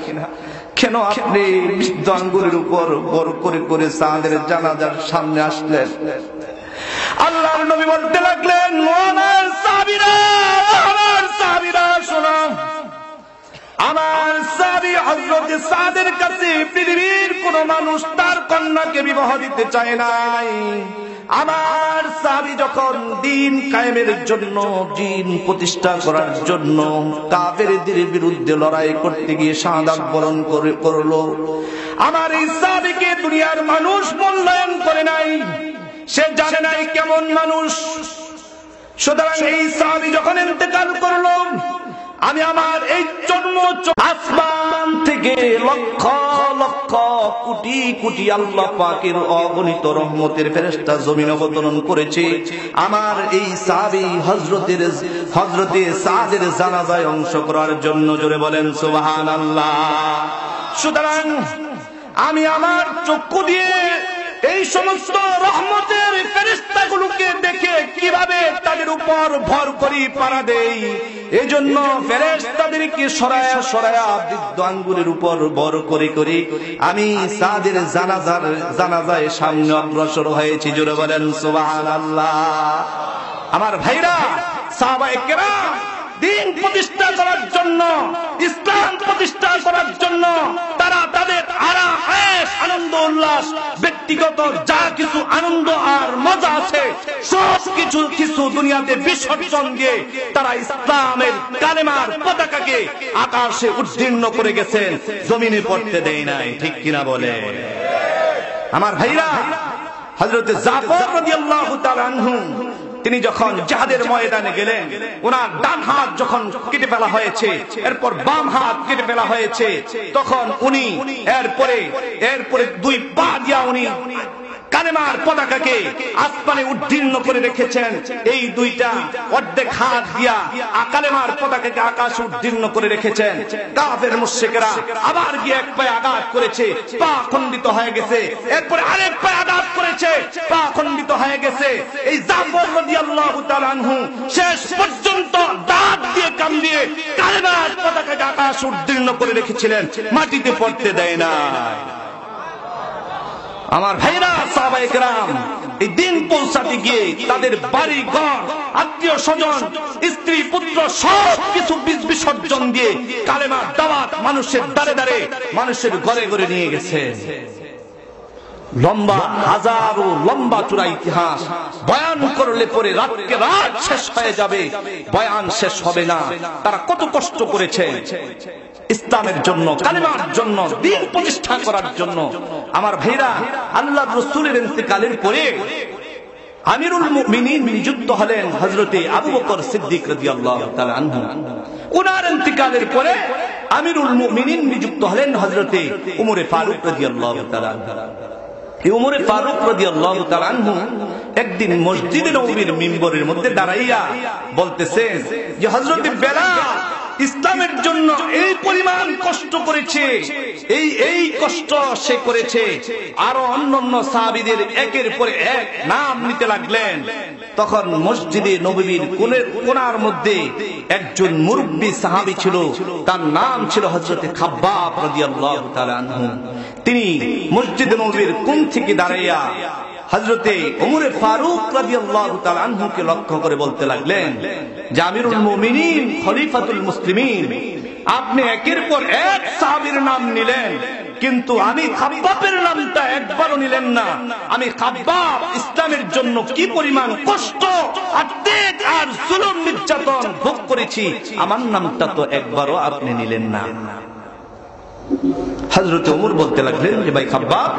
B: কেন আপনি বৃদ্ধ আঙ্গুলের উপর ভর করে করে সাদের জানাজার সামনে আসলেন? আল্লাহর নবী বলতে লাগলেন, আমার সাহাবীরা শোনো, আমার সাহাবী হযরত সাদের কাছে পৃথিবীর কোন মানুষ তার কন্যাকে বিবাহ দিতে চায় নাই। আমার সাহাবী যখন দ্বীন কায়েমের জন্য, দ্বীন প্রতিষ্ঠা করার জন্য কাফেরদের বিরুদ্ধে লড়াই করতে গিয়ে শাহাদাত বরণ করলো, আমার এই সাহাবীকে দুনিয়ার মানুষ মূল্যায়ন করে নাই, সে জানে নাই কেমন মানুষ। সুতরাং এই সাহাবী যখন ইন্তেকাল করলো, আমি আমার এই জন্ম আসমান থেকে লক্ষ লক্ষ কোটি কোটি আল্লাহ পাকের অগণিত রহমতের ফেরেশতা জমিন অবতরণ করেছে আমার এই সাহাবী হযরতে সাদের জানাজায় অংশ করার জন্য। জোরে বলেন সুবহানাল্লাহ। সুতরাং আমি আমার চক্ষু দিয়ে এই সমস্ত রহমতের ফেরেশতাগুলোকে দেখে কিভাবে তাদের উপর ভর করি পাড়া দেই, এজন্য ফেরেশতাদেরকে সরায়া সরায়া বৃদ্ধ আঙ্গুলের উপর ভর করে করে আমি সাদের জানাজায় সামনে অগ্রসর হয়েছি। জোরে বলেন সুবহানাল্লাহ। আমার ভাইরা, সাহাবায়ে কেরাম দ্বীন প্রতিষ্ঠা করার জন্য, ইসলাম প্রতিষ্ঠা করার জন্য তারা তাদের আনন্দ উল্লাস, ব্যক্তিগত যা কিছু আনন্দ আর মজা আছে সব কিছু দুনিয়াতে বিসর্জন দিয়ে তারা ইসলামের কালেমার পতাকাকে আকাশে উত্তীর্ণ করে গেছেন, জমিনে পড়তে দেয় নাই। ঠিক কিনা বলে? আমার ভাইরা, হযরত জাফর রাদিয়াল্লাহু তাআলা আনহু তিনি যখন জিহাদের ময়দানে গেলেন, ওনার ডান হাত যখন কেটে ফেলা হয়েছে, এরপর বাম হাত কেটে ফেলা হয়েছে, তখন উনি এরপরে দুই পা দিয়া উনি কালেমার পতাকাকে আসমানে উত্তীর্ণ করে রেখেছেন। এই দুইটা অর্ধেক হাত দিয়া কালেমার পতাকাকে আকাশে উত্তীর্ণ করে রেখেছেন। কাফের মুশরিকরা আবার গিয়ে এক পায়ে আঘাত করেছে, পা খণ্ডিত হয়ে গেছে, এরপরে আরেক পায়ে আঘাত করেছে, পা খণ্ডিত হয়ে গেছে। এই জাফর রাদিয়াল্লাহু তাআলা আনহু শেষ পর্যন্ত দাঁত দিয়ে কান দিয়ে কালেমার পতাকাকে আকাশে উত্তীর্ণ করে রেখেছিলেন, মাটিতে পড়তে দেয় না। আমার ভাইরা, সাহাবায়ে কেরাম এই দিন পৌঁছাতে গিয়ে তাদের বাড়ি ঘর, আত্মীয় স্বজন, স্ত্রী পুত্র সব কিছু বিসর্জন দিয়ে কালেমার দাওয়াত মানুষের দ্বারে দ্বারে, মানুষের ঘরে ঘরে নিয়ে গেছে। লম্বা হাজারো লম্বা চূড়া ইতিহাস বয়ান করলে পরে রাতকে রাত শেষ হয়ে যাবে, বয়ান শেষ হবে না। তারা কত কষ্ট করেছে ইসলামের জন্য, কালেমার জন্য, দ্বীন প্রতিষ্ঠা করার জন্য। আমার ভাইরা, আল্লাহর রাসূলের ইন্তেকালের পরে আমিরুল মুমিনিন নিযুক্ত হলেন হযরতে আবু বকর সিদ্দিক রাদিয়াল্লাহু তাআলা আনহু। ওনার ইন্তেকালের পরে আমিরুল মুমিনিন নিযুক্ত হলেন হযরতে উমরে ফারুক রাদিয়াল্লাহু তাআলা আনহু। এই উমরে ফারুক রাদিয়াল্লাহু তাআলা আনহু একদিন মসজিদে নববীর মিম্বরের মধ্যে দাঁড়াইয়া বলতেছেন যে হযরতে বেলাল ইসলামের জন্য এই পরিমাণ কষ্ট করেছে, এই কষ্ট সে করেছে। আরো অন্যান্য সাহাবীদের একের পর এক নাম নিতে লাগলেন। তখন মসজিদে নববীর কোণার মধ্যে একজন মুরব্বী সাহাবী ছিল, তার নাম ছিল হযরতে খাব্বাব রাদিয়াল্লাহু তাআলা আনহু। তিনি মসজিদে নববীর কোণ থেকে দাঁড়াইয়া হযরতে ওমরে ফারুক রাদিয়াল্লাহু তাআলা আনহুকে লক্ষ্য করে বলতে লাগলেন যে আমিরুল মুমিনিন, খলিফাতুল মুসলিমিন, আপনি একের পর এক সাহাবীর নাম নিলেন, কিন্তু আমি খাব্বাবের নামটা একবারও নিলেন না। আমি খাব্বাব ইসলামের জন্য কি পরিমাণ কষ্ট আর ত্যাগ আর জুলুম নির্যাতন ভোগ করেছি, আমার নামটা তো একবারও আপনি নিলেন না। হযরত ওমর বলতে লাগলেন যে ভাই খাব্বাব,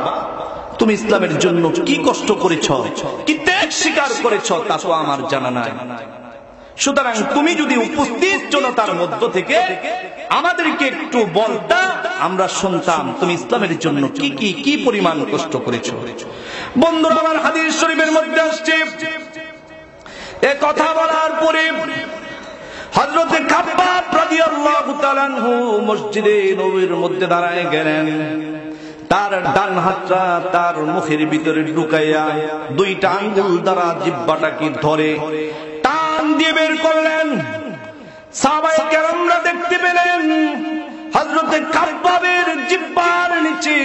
B: তুমি ইসলামের জন্য কি কষ্ট করেছ, কি ত্যাগ স্বীকার করেছ, তা তো আমার জানা নাই। সুতরাং তুমি যদি উপস্থিত জনতার মধ্য থেকে আমাদেরকে একটু বলতা, আমরা শুনতাম তুমি ইসলামের জন্য কি পরিমাণ কষ্ট করেছ। বন্ধুরা আমার, হাদিস শরীফের মধ্যে আসছে এ কথা বলার পরে হযরতে খাব্বাব রাদিয়াল্লাহু রাদিয়াল্লাহু তাআলা আনহু মসজিদে নববীর মধ্যে দাঁড়ায় গেলেন। তার ডান হাতটা তার মুখের ভিতরে ঢুকাইয়া দুইটা আঙ্গুল দ্বারা জিহ্বাটাকে ধরে টান দিয়ে বের করলেন। সাহাবায়ে কেরামরা দেখতে পেলেন হযরতে খাব্বাবের জিহ্বার নিচে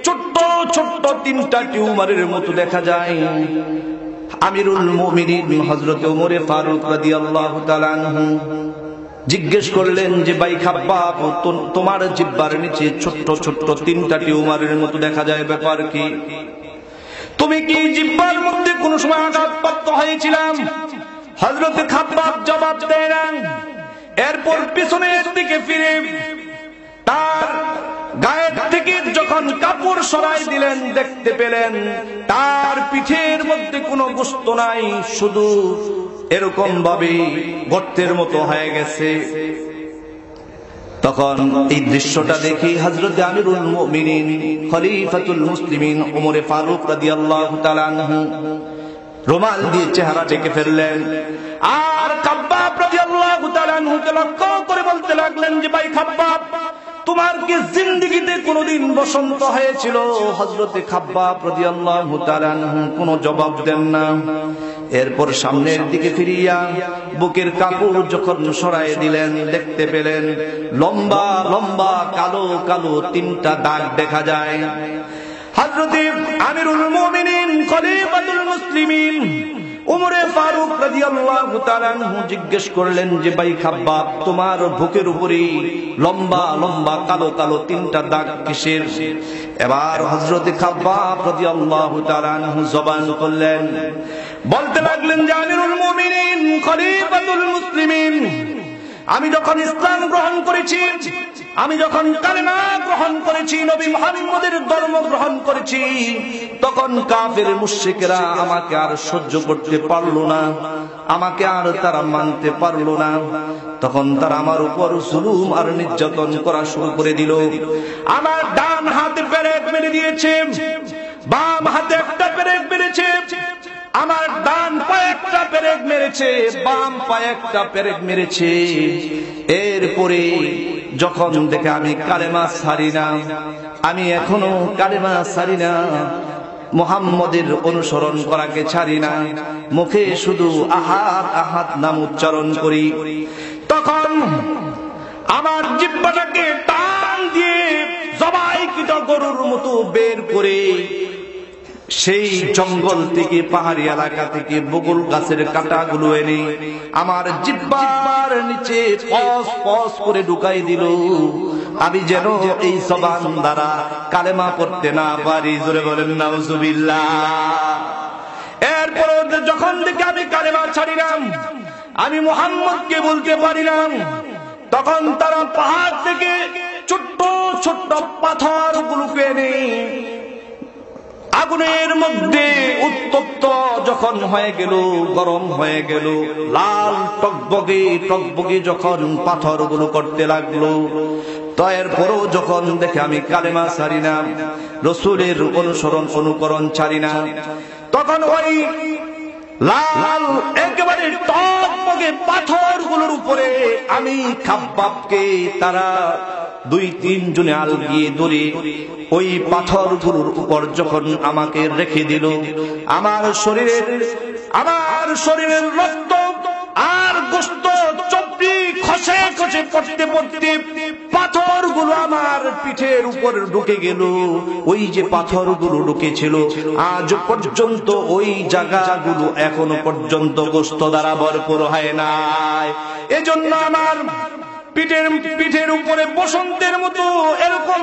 B: ছোট্ট ছোট্ট তিনটা টিউমারের মতো দেখা যায়। আমিরুল মুমিনিন হযরতে ওমর ফারুক রাদিয়াল্লাহু তাআলা আনহু জিজ্ঞেস করলেন যে ভাই খাব্বাব, তোমার জিহ্বার নিচে ছোট্ট ছোট্ট তিনটা টিউমারের মতো দেখা যায়, ব্যাপার কি? তুমি কি জিহ্বার মধ্যে কোন সময় আঘাতপ্রাপ্ত হয়েছিলাম? হযরতে খাব্বাব জবাব দেন। এরপর পিছনের দিকে ফিরে তার গায়ের থেকে যখন কাপড় সরাই দিলেন, দেখতে পেলেন তার পিঠের মধ্যে কোনো গোশত নাই, শুধু এরকম ভাবে গর্তের মতো হয়ে গেছে। তখন এই দৃশ্যটা দেখি হযরতে আমিরুল মুমিনিন খলিফাতুল মুসলিমিন ওমর ফারুক রাদিয়াল্লাহু তাআলা আনহু রুমাল দিয়ে চেহারা ঢেকে ফেললেন। আর খাব্বাব রাদিয়াল্লাহু তাআলা আনহুকে লক্ষ্য করে বলতে লাগলেন যে ভাই খাব্বাব, তোমার কি জিন্দেগিতে কোনদিন বসন্ত হয়েছিল? হযরতে খাব্বাব রাদিয়াল্লাহু তাআলা আনহু কোনো জবাব দেন না। এরপর সামনের দিকে ফিরিয়া বুকের কাপড় যখন সরায় দিলেন, দেখতে পেলেন লম্বা লম্বা কালো কালো তিনটা দাগ দেখা যায়। হযরতে আমিরুল মুমিনিন খলিফাতুল মুসলিমিন ওমর ফারুক রাদিয়াল্লাহু তাআলা আনহু জিজ্ঞেস করলেন যে ভাই খাব্বাব, তোমার বুকের উপরে লম্বা লম্বা কালো কালো তিনটা দাগ কিসের? এবার হযরতে খাব্বাব রাদিয়াল্লাহু তাআলা আনহু জবান করলেন, বলতে লাগলেন যে আমিরুল মুমিনিন খলিফাতুল মুসলিমিন, আমি যখন ইসলাম গ্রহণ করেছি, আমি যখন কালেমা গ্রহণ করেছি, নবী মুহাম্মদের ধর্ম গ্রহণ করেছি, তখন কাফের মুশরিকরা আমাকে আর সহ্য করতে পারলো না, আমাকে আর তারা মানতে পারলো না। তখন তারা আমার উপর জুলুম আর নির্যাতন করা শুরু করে দিল। আমার ডান হাতে পেরেক মেরে দিয়েছে, বাম হাতে একটা পেরেক মেরেছে, আমার ডান পায়ে একটা পেরেক মেরেছে, বাম পায়ে একটা পেরেক মেরেছে। এরপরে যখন দেখে আমি কালেমা ছাড়ি না, আমি এখনো কালেমা ছাড়ি না, মুহাম্মদের অনুসরণ করাকে ছাড়ি না, মুখে শুধু আহাদ আহাদ নাম উচ্চারণ করি, তখন আমার জিহ্বাটাকে টান দিয়ে জবাইকৃত গরুর মতো বের করে সেই জঙ্গল থেকে, পাহাড়ি এলাকা থেকে বকুল গাছের কাঁটাগুলো এনে আমার জিহ্বার নিচে পস পস করে ঢুকাই দিল। আমি যেন এই জবান দ্বারা কালেমা পড়তে না পারি। জোরে বলেন নাউজুবিল্লাহ। এরপর যখন থেকে আমি কালেমা ছাড়িলাম, আমি মুহাম্মদকে বলতে পারিলাম, তখন তারা পাহাড় থেকে ছোট্ট ছোট্ট পাথরগুলোকে এনে আগুনের মধ্যে উত্তপ্ত যখন হয়ে গেল, গরম হয়ে গেল, লাল টকবগে টকবগে যখন পাথরগুলো করতে লাগলো, তো এরপরও যখন দেখে আমি কালেমা ছাড়ি না, রাসূলের অনুসরণ অনুকরণ ছাড়ি না, তখন ওই লাল একেবারে টকবগে পাথরগুলোর উপরে আমি খাব্বাবকে তারা দুই তিন জনে আলগিয়ে ধরে ওই পাথরগুলোর উপর যখন আমাকে রেখে দিল, আমার শরীরের রক্ত আর গোশত চর্বি খসে খসে পড়তে পড়তে পাথরগুলো আমার পিঠের উপর ঢুকে গেল। ওই যে পাথরগুলো ঢুকেছিল, আজ পর্যন্ত ওই জায়গাগুলো এখনো পর্যন্ত গোশত দ্বারা ভরপুর হয় নাই। এজন্য আমার পিঠের উপরে বসন্তের মতো এরকম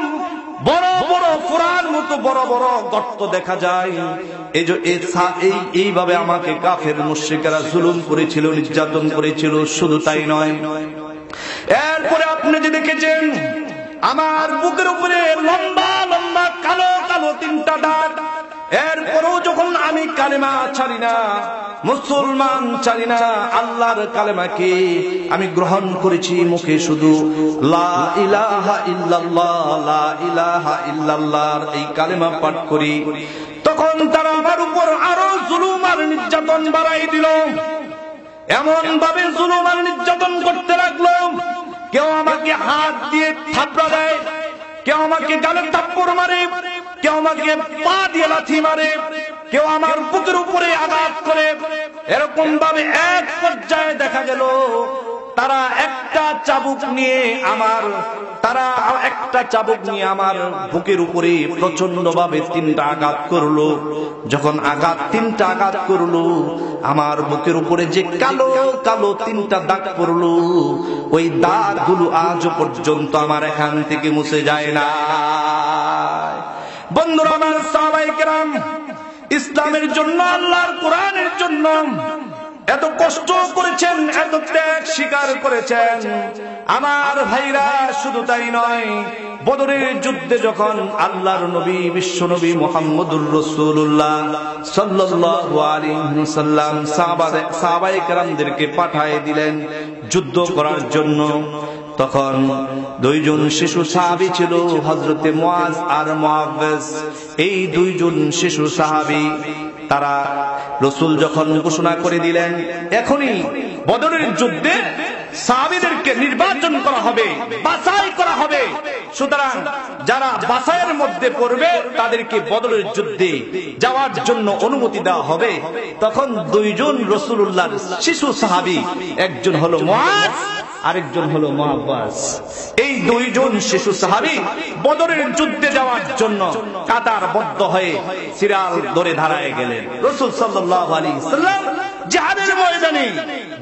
B: বড় বড় ফোঁড়ার মতো বড় বড় গর্ত দেখা যায়। এইভাবে আমাকে কাফের মুশরিকরা জুলুম করেছিল, নির্যাতন করেছিল। শুধু তাই নয়, এরপরে আপনি যে দেখেছেন আমার বুকের উপরে লম্বা লম্বা কালো কালো তিনটা দাগ। এরপরও যখন আমি কালেমা ছাড়ি না, মুসলমান ছাড়ি না, আল্লাহর কালেমাকে আমি গ্রহণ করেছি, মুখে শুধু লা ইলাহা ইল্লাল্লাহ লা ইলাহা ইল্লাল্লাহ এই কালেমা পাঠ করি, তখন তারা আমার উপর আরো জুলুম আর নির্যাতন বাড়াই দিল। এমন ভাবে জুলুম আর নির্যাতন করতে লাগলো, কেউ আমাকে হাত দিয়ে থাপড়া দেয়, কেউ আমাকে গালে থাপ্পড় মারে, কেউ আমাকে পা দিয়ে লাথি মারে, কেউ আমার বুকের উপরে আঘাত করে। এরকম ভাবে এক পর্যায়ে দেখা গেল তারা একটা চাবুক নিয়ে আমার বুকের উপরে প্রচন্ড ভাবে 3টা আঘাত করলো। যখন তিনটা আঘাত করলো, আমার বুকের উপরে যে কালো কালো 3টা দাগ পড়লো, ওই দাগগুলো আজও পর্যন্ত আমার এখান থেকে মুছে যায় না। বন্ধুরা আমার, সাহাবায়ে কেরাম ইসলামের জন্য, আল্লাহর কোরআনের জন্য এত কষ্ট করেছেন, এত ত্যাগ স্বীকার করেছেন। আমার ভাইরা, শুধু তাই নয়, বদরের যুদ্ধে যখন আল্লাহর নবী, বিশ্ব নবী মুহাম্মদুর রাসূলুল্লাহ সাল্লাল্লাহু আলাইহি ওয়াসাল্লাম সাহাবায়ে কেরামদেরকে পাঠিয়ে দিলেন যুদ্ধ করার জন্য, তখন 2জন শিশু সাহাবী ছিল, হযরতে মুআজ আর মুআব্বাস। এই 2জন শিশু সাহাবী, তারা রাসূল যখন ঘোষণা করে দিলেন এখনই বদরের যুদ্ধে সাহাবীদেরকে নির্বাচন করা হবে, বাছাই করা হবে, সুতরাং যারা বাছাইয়ের মধ্যে পড়বে তাদেরকে বদরের যুদ্ধে যাওয়ার জন্য অনুমতি দেওয়া হবে। তখন 2জন রাসূলুল্লাহর শিশু সাহাবী, একজন হলো মুআজ, আরেকজন হলো মুআব্বাস। এই 2জন শিশু সাহাবী বদরের যুদ্ধে যাওয়ার জন্য কাতারবদ্ধ হয়ে সিরিয়াল ধরে দাঁড়ায় গেলেন। রাসূল সাল্লাল্লাহু আলাইহি ওয়াসাল্লাম জিহাদের ময়দানে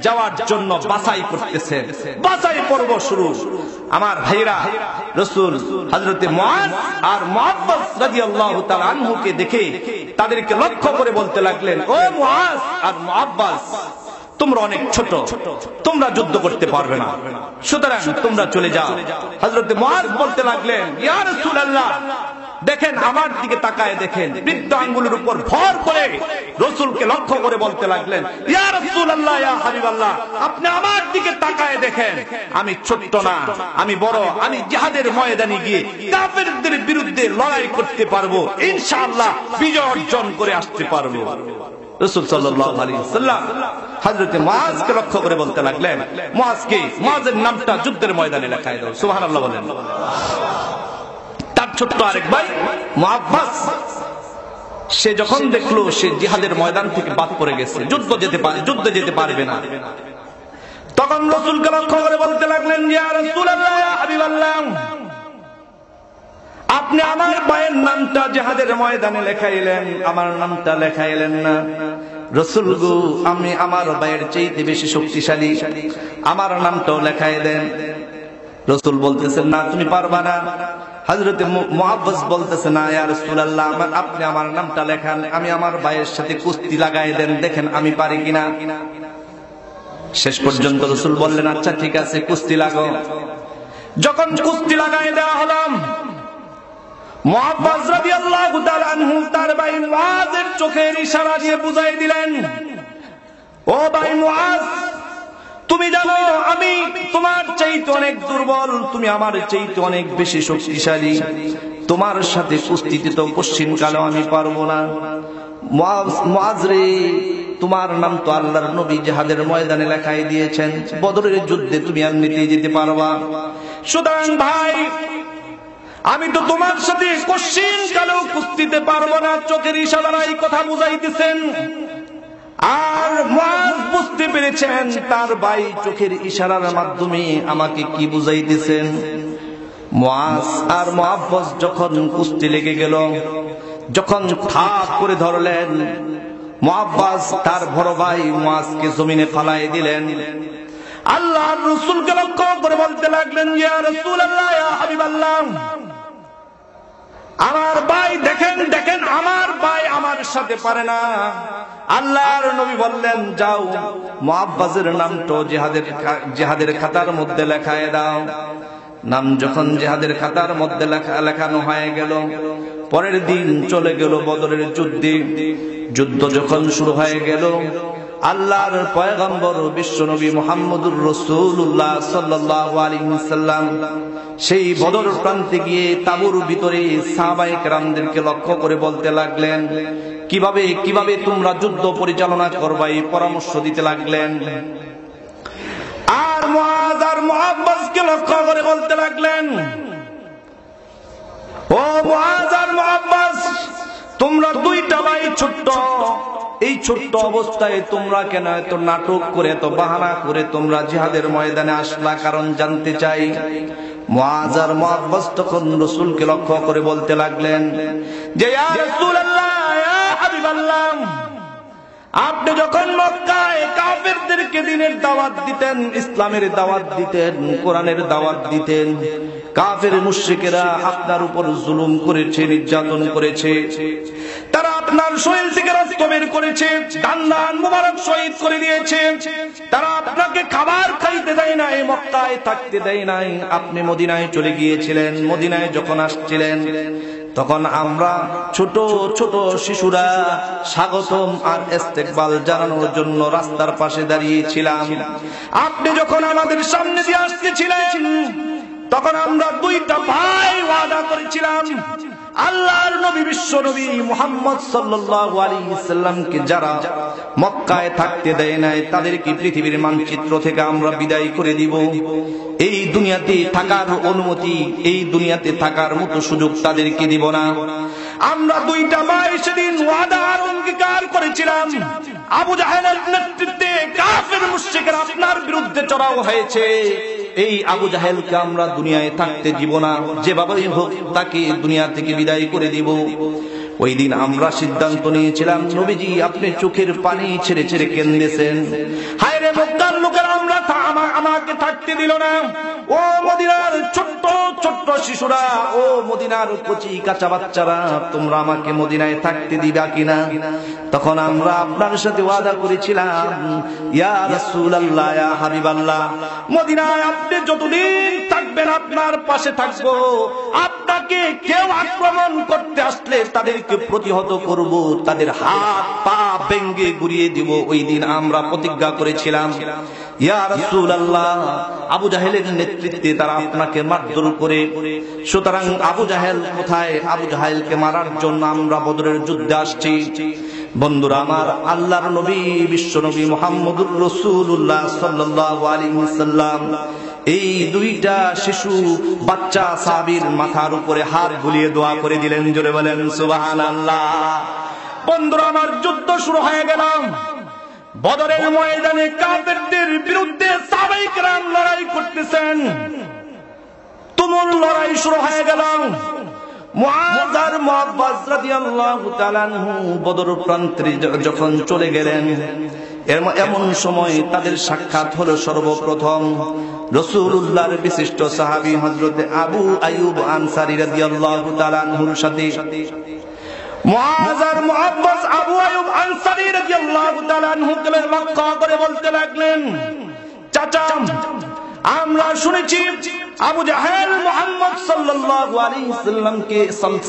B: যাওয়ার জন্য বাছাই করতেছেন। বাছাই পর্ব শুরু। আমার ভাইরা, রাসূল হযরতে মুআজ আর মুআব্বাস রাদিয়াল্লাহু তাআলা আনহুকে দেখে তাদেরকে লক্ষ্য করে বলতে লাগলেন, ও মুআজ আর মুআব্বাস, তোমরা অনেক ছোট, তোমরা যুদ্ধ করতে পারবে না, সুতরাং তোমরা চলে যাও। হযরতে মুআজ বলতে লাগলেন, ইয়া রাসূলুল্লাহ, দেখেন আমার দিকে তাকায় দেখেন। বৃদ্ধ আঙ্গুলের উপর ভর করে রাসূলকে লক্ষ্য করে বলতে লাগলেন, ইয়া রাসূলুল্লাহ, ইয়া হাবিবাল্লাহ, আপনি আমার দিকে তাকায় দেখেন, আমি ছোট্ট না, আমি বড়, আমি জিহাদের ময়দানে গিয়ে কাফেরদের বিরুদ্ধে লড়াই করতে পারবো, ইনশাআল্লাহ বিজয় অর্জন করে আসতে পারবো। রাসূল সাল্লাল্লাহু আলাইহি ওয়াসাল্লাম হযরতে মুআজকে লক্ষ্য করে বলতে লাগলেন, মুআজের নামটা যুদ্ধের ময়দানে লেখায় দাও। সুবহানাল্লাহ বলেন। তার ছোট্ট আরেক ভাই মুআব্বাস, সে যখন দেখলো সে জিহাদের ময়দান থেকে বাদ পড়ে গেছে, যুদ্ধে যেতে পারবে না, তখন রাসূলকে লক্ষ্য করে বলতে লাগলেন, ইয়া রাসূলুল্লাহ, ইয়া হাবিবাল্লাহ, আপনি আমার ভাইয়ের নামটা জিহাদের ময়দানে লেখাইলেন, আমার নামটা লেখাইলেন না। রাসূল গো, আমি আমার ভাইয়ের চাইতে বেশি শক্তিশালী, আমার নামটাও লেখাই দেন। রাসূল বলতেছেন, না তুমি পারবা না। হযরতে মুআব্বাস বলতেছে, না ইয়া রাসূলুল্লাহ, আপনি আমার নামটা লেখান, আমি আমার ভাইয়ের সাথে কুস্তি লাগাই দেন, দেখেন আমি পারি কিনা। শেষ পর্যন্ত রাসূল বললেন, আচ্ছা ঠিক আছে, কুস্তি লাগাও। যখন কুস্তি লাগাই দেওয়া হলো, মুআব্বাস রাদিয়াল্লাহু তাআলা আনহু তার ভাই মুআজের চোখের ইশারা দিয়ে বুঝাই দিলেন, ও ভাই মুআজ, তুমি জানো আমি তোমার চাইতে অনেক দুর্বল, তুমি আমার চাইতে অনেক বেশি শক্তিশালী, তোমার সাথে কুস্তিতে তো পশ্চিমকালে আমি পারবো না। মুআজ রে, তোমার নাম তো আল্লাহর নবী জিহাদের ময়দানে লেখাই দিয়েছেন, বদরের যুদ্ধে তুমি এমনিতেই যেতে পারবা, সুতরাং ভাই আমি তো তোমার সাথে পশ্চিমকালেও কুস্তিতে পারবো না। চোখের ইশারায় কথা বুঝাইতেছেন। আর মুআজ বুঝতে পেরেছেন তার ভাই চোখের ইশারার মাধ্যমে আমাকে কি বুঝাইতেছেন। মুআজ আর মুআব্বাস যখন কুস্তি লেগে গেল, যখন ঠাপ করে ধরলেন, মুআব্বাস তার বড় ভাই মুআজকে জমিনে ফালাই দিলেন। আল্লাহর রাসূলকে লক্ষ্য করে বলতে লাগলেন, ইয়া রাসূলুল্লাহ, ইয়া হাবিবাল্লাহ, আমার ভাই দেখেন দেখেন, আমার ভাই আমার সাথে পারে না। আল্লাহর নবী বললেন, যাও মুআব্বাসের নামটা জিহাদের খাতার মধ্যে লেখায় দাও। নাম যখন জিহাদের খাতার মধ্যে লেখানো হয়ে গেল, পরের দিন চলে গেল বদরের যুদ্ধে। যুদ্ধ যখন শুরু হয়ে গেল, আল্লাহর পয়গম্বর বিশ্বনবী মুহাম্মদুর রাসূলুল্লাহ সাল্লাল্লাহু আলাইহি ওয়াসাল্লাম সেই বদর প্রান্তে গিয়ে তাঁবুর ভিতরে সাহাবায়ে কেরামদেরকে লক্ষ্য করে বলতে লাগলেন, কিভাবে তোমরা যুদ্ধ পরিচালনা করবে এই পরামর্শ দিতে লাগলেন। আর মুআজ আর মুআব্বাসকে লক্ষ্য করে বলতে লাগলেন, ও মুআজ আর মুআব্বাস, তোমরা দুইটা ভাই ছোট্ট, এই ছোট্ট অবস্থায় তোমরা কেন এত নাটক করে এত বাহানা করে তোমরা জিহাদের ময়দানে আসলা? কারণ জানতে চাই। মুআজ আর মুআব্বাস তখন রাসূলকে লক্ষ্য করে বলতে লাগলেন যে, ইয়া রাসূলুল্লাহ, ইয়া হাবিবাল্লাহ, আপনি যখন মক্কায় কাফেরদেরকে দ্বীনের দাওয়াত দিতেন, ইসলামের দাওয়াত দিতেন, কোরআনের দাওয়াত দিতেন, কাফের মুশরিকেরা আপনার উপর জুলুম করেছে, নির্যাতন করেছে, তারা আপনার শরীর থেকে রক্ত বের করেছে, দান মুবারক শহীদ করে দিয়েছে, তারা আপনাকে খাবার খাইতে দেয় নাই, মক্কায় থাকতে দেয় নাই। আপনি মদিনায় চলে গিয়েছিলেন। মদিনায় যখন আসছিলেন তখন আমরা ছোট ছোট শিশুরা স্বাগতম আর ইস্তেকবাল জানানোর জন্য রাস্তার পাশে দাঁড়িয়েছিলাম। আপনি যখন আমাদের সামনে দিয়ে আসতেছিলেন তখন আমরা দুইটা ভাই ওয়াদা করেছিলাম, আল্লাহর নবী বিশ্ব নবী মুহাম্মদ সাল্লাল্লাহু আলাইহি ওয়াসাল্লামকে যারা মক্কায় থাকতে দেয় নাই তাদেরকে পৃথিবীর মানচিত্র থেকে আমরা বিদায় করে দিব। এই দুনিয়াতে থাকার অনুমতি, এই দুনিয়াতে থাকার মতো সুযোগ তাদেরকে দিব না। আমরা দুইটা ভাই সেদিন ওয়াদার অঙ্গীকার করেছিলাম। আবু জাহেলের নেতৃত্বে কাফের মুশরিকরা আপনার বিরুদ্ধে চড়াও হয়েছে, এই আবু জাহেলকে আমরা দুনিয়ায় থাকতে দিব না, যেভাবেই হোক তাকে দুনিয়া থেকে বিদায় করে দিব। ওই দিন আমরা সিদ্ধান্ত নিয়েছিলাম, নবীজি আপনি চোখের পানি ছেড়ে ছেড়ে কেঁদেছেন, হায় রে মক্কার লোকেরা আমাকে থাকতে দিল না। ও মদিনার ছোট্ট ছোট্ট শিশুরা, ও মদিনার কচি কাঁচা বাচ্চারা, তোমরা আমাকে মদিনায় থাকতে দিবা কিনা? তখন আমরা আপনার সাথে ওয়াদা করেছিলাম, ইয়া রাসূলুল্লাহ, ইয়া হাবিবাল্লাহ, মদিনায় আপনি যতদিন থাকবেন আপনার পাশে থাকবো। আপনাকে কেউ আক্রমণ করতে আসলে তাদেরকে প্রতিহত করব, তাদের হাত পা ভেঙে গুড়িয়ে দিব। ওই দিন আমরা প্রতিজ্ঞা করেছিলাম। ইয়া রাসূলুল্লাহ, আবু জাহেলের নেতৃত্বে তারা আপনাকে মারধর করে, সুতরাং আবু জাহেল কোথায়? আবু জাহেলকে মারার জন্য আমরা বদরের যুদ্ধে আসছি। বন্ধুরা আমার, আল্লাহর নবী বিশ্ব নবী মুহাম্মদুর রাসূলুল্লাহ সাল্লাল্লাহু আলাইহি ওয়াসাল্লাম এই দুইটা শিশু বাচ্চা সাহাবীর মাথার উপরে হাত বুলিয়ে দোয়া করে দিলেন। জোরে বলেন সুবহানাল্লাহ। বন্ধুরা আমার, যুদ্ধ শুরু হয়ে গেল। বদরের ময়দানে কাফেরদের বিরুদ্ধে সাহাবায়ে কেরাম লড়াই করতেছেন। তুমুল লড়াই শুরু হয়ে গেল। মুআজ আর মুআব্বাস রাদিয়াল্লাহু তাআলা আনহু বদর প্রান্তে যখন চলে গেলেন, এমন সময় তাদের সাক্ষাৎ হলো সর্বপ্রথম রাসূলুল্লাহর বিশিষ্ট সাহাবী হযরত আবু আইয়ুব আনসারী রাদিয়াল্লাহু তাআলা আনহুর সাথে। মুআজ আর মুআব্বাস আবু আইয়ুব আনসারী রাদিয়াল্লাহু তাআলা আনহুকে লক্ষ্য করে বলতে লাগলেন, চাচা, আমরা শুনেছি আবু জাহেল মুহাম্মদ সাল্লাল্লাহু আলাইহি ওয়াসাল্লামকে